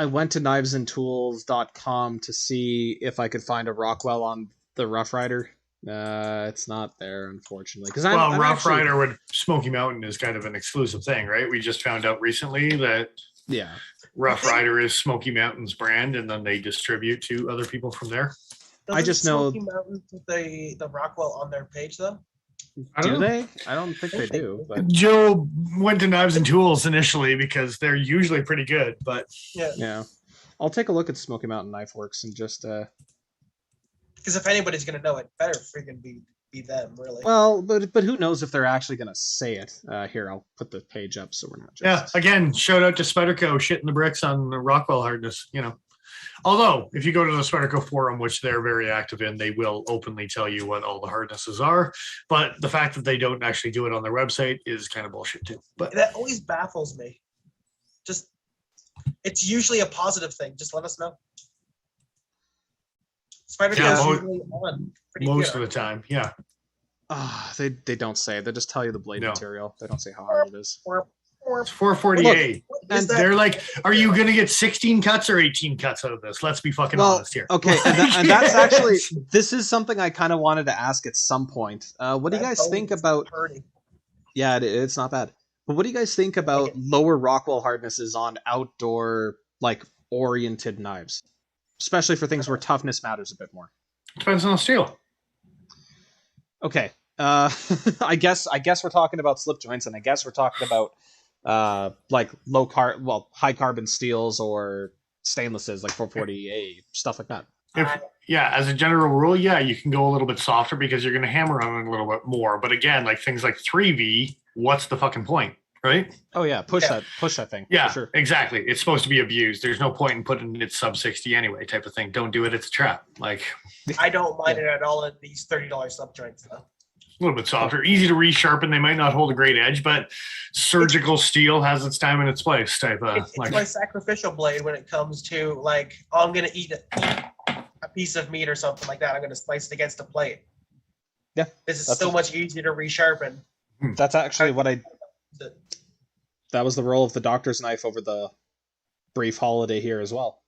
I went to knivesandtools.com to see if I could find a Rockwell on the Rough Rider. It's not there, unfortunately. Because Rough Rider with Smoky Mountain is kind of an exclusive thing, right? We just found out recently that Rough Rider is Smoky Mountain's brand, and then they distribute to other people from there. I just know Smoky Mountain put the Rockwell on their page though. Do they? I don't think they do. But Joe went to Knives and Tools initially because they're usually pretty good, but yeah. I'll take a look at Smoky Mountain Knife Works and just because if anybody's gonna know it, better freaking be them, really. Well, but who knows if they're actually gonna say it? Here, I'll put the page up so we're not just again, shout out to Spyderco shitting the bricks on the Rockwell hardness, Although, if you go to the Spyderco forum, which they're very active in, they will openly tell you what all the hardnesses are. But the fact that they don't actually do it on their website is kind of bullshit too. But that always baffles me. It's usually a positive thing. Just let us know. Spyderco usually on most of the time, yeah. They don't say. They just tell you the blade material. They don't say how hard it is. It's 448. And they're like, are you going to get 16 cuts or 18 cuts out of this? Let's be fucking honest here. Okay, and that's actually, this is something I kind of wanted to ask at some point. What do you guys think about... Yeah, it's not bad. But what do you guys think about lower Rockwell hardnesses on outdoor, oriented knives? Especially for things where toughness matters a bit more. Depends on the steel. Okay. I guess we're talking about slip joints, and I guess we're talking about high carbon steels or stainlesses like 440A, stuff like that. As a general rule, you can go a little bit softer because you're going to hammer on it a little bit more. But again, things like 3V, what's the fucking point, right? Oh yeah, push that thing. Yeah, for sure. Exactly. It's supposed to be abused. There's no point in putting it sub 60 anyway, type of thing. Don't do it. It's a trap. I don't mind it at all at these $30 slip joints though. A little bit softer, easy to resharpen. They might not hold a great edge, but surgical steel has its time and its place. It's my sacrificial blade when it comes to I'm gonna eat a piece of meat or something like that. I'm gonna slice it against a plate. Yeah, this is so much easier to resharpen. That's actually what I. That was the role of the doctor's knife over the brief holiday here as well.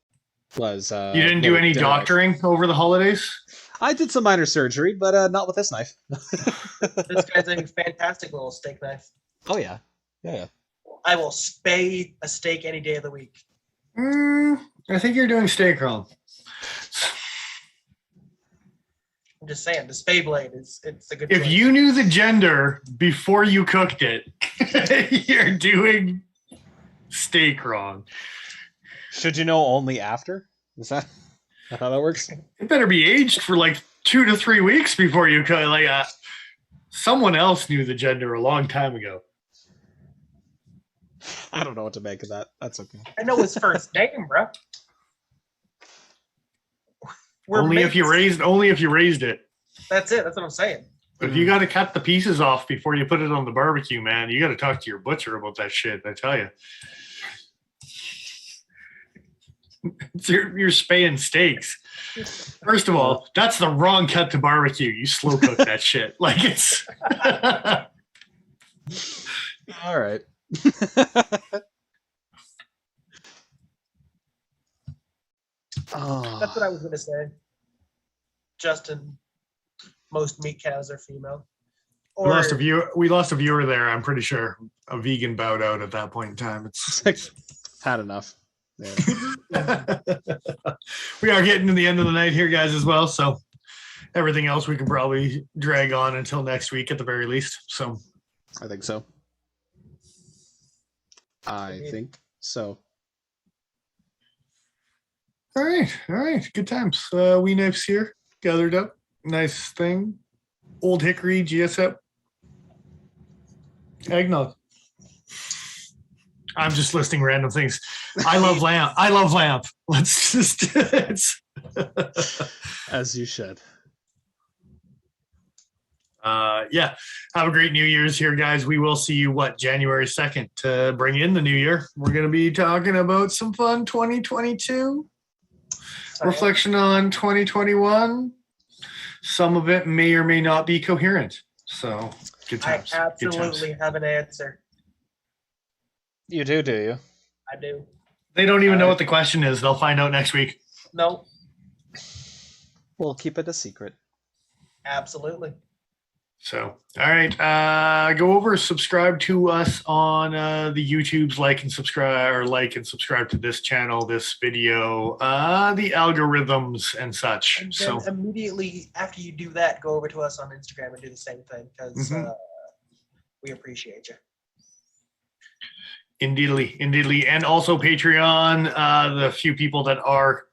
You didn't do any doctoring over the holidays? I did some minor surgery, but not with this knife. This guy's a fantastic little steak knife. Oh, yeah. Yeah. I will spay a steak any day of the week. I think you're doing steak wrong. I'm just saying, the spay blade it's a good If choice. you knew the gender before you cooked it, you're doing steak wrong. Should you know only after? Is that how that works? It better be aged for 2 to 3 weeks before you cook. Someone else knew the gender a long time ago. I don't know what to make of that. That's okay. I know his first name, bro. Only if you raised it. That's it. That's what I'm saying. But if you got to cut the pieces off before you put it on the barbecue, man, you got to talk to your butcher about that shit. I tell you. You're spaying steaks. First of all, that's the wrong cut to barbecue. You slow cook that shit. It's all right. That's what I was gonna say. Justin, most meat cows are female. We lost a viewer there. I'm pretty sure a vegan bowed out at that point in time. It's had enough. Yeah. We are getting to the end of the night here, guys, as well. So everything else we can probably drag on until next week at the very least. So I think so. All right. Good times. We knives here gathered up. Nice thing. Old Hickory GSM. Eggnog. I'm just listing random things. I love lamp. Let's just as you should. Have a great New Year's here, guys. We will see you January 2nd to bring in the new year. We're going to be talking about some fun 2022 reflection on 2021. Some of it may or may not be coherent. So good times. I absolutely have an answer. You do you? I do. They don't even know Alright. what the question is. They'll find out next week. No, We'll keep it a secret. absolutely. So, all right. Go over, subscribe to us on the YouTubes, like and subscribe to this channel, this video, the algorithms and such. And So, then immediately after you do that, go over to us on Instagram and do the same thing because Mhm. we appreciate you. indeedly. And also Patreon, the few people that are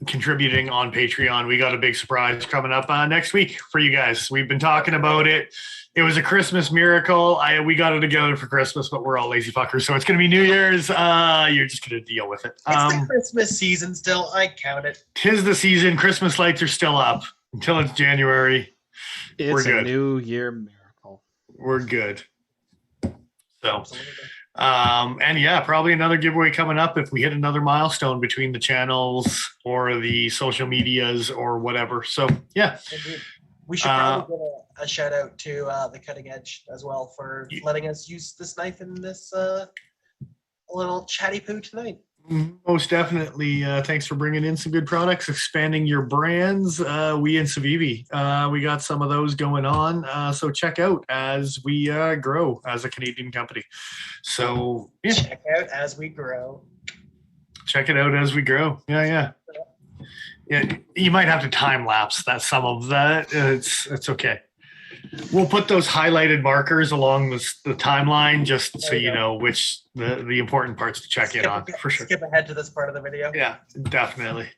contributing on Patreon. We got a big surprise coming up next week for you guys. We've been talking about it. It was a Christmas miracle. We got it together for Christmas, but we're all lazy fuckers, so it's going to be New Year's. You're just going to deal with it. It's the Christmas season still. I count it. 'Tis the season. Christmas lights are still up until it's January. It's We're good. a New Year miracle. We're good. So, Absolutely. and yeah, probably another giveaway coming up if we hit another milestone between the channels or the social medias or whatever. So, yeah. Indeed. We should probably give a shout out to the Cutting Edge as well for letting us use this knife in this little chatty poo tonight. Most definitely. Thanks for bringing in some good products, expanding your brands. We in Civivi, we got some of those going on. So check out as we grow as a Canadian company. So yeah, Check out as we grow. check it out as we grow. Yeah. You might have to time lapse that some of that. It's okay. We'll put those highlighted markers along the timeline just so you know which the important parts to check in on for sure. Skip ahead to this part of the video. Yeah, definitely.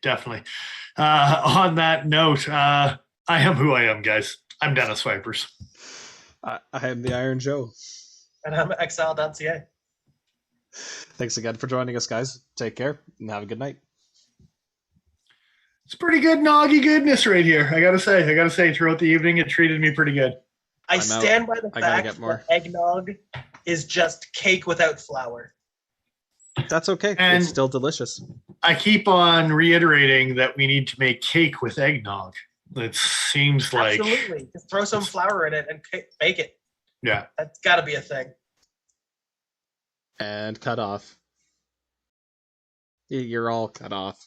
On that note, I am who I am, guys. I'm Dennis Vipers. I am the Iron Joe. And I'm Exile.ca. Thanks again for joining us, guys. Take care and have a good night. It's pretty good noggy goodness right here. I gotta say, throughout the evening, it treated me pretty good. I stand by the fact that eggnog is just cake without flour. That's okay. And it's still delicious. I keep on reiterating that we need to make cake with eggnog. It seems like absolutely. Just throw some flour in it and bake it. Yeah, that's got to be a thing. And cut off. You're all cut off.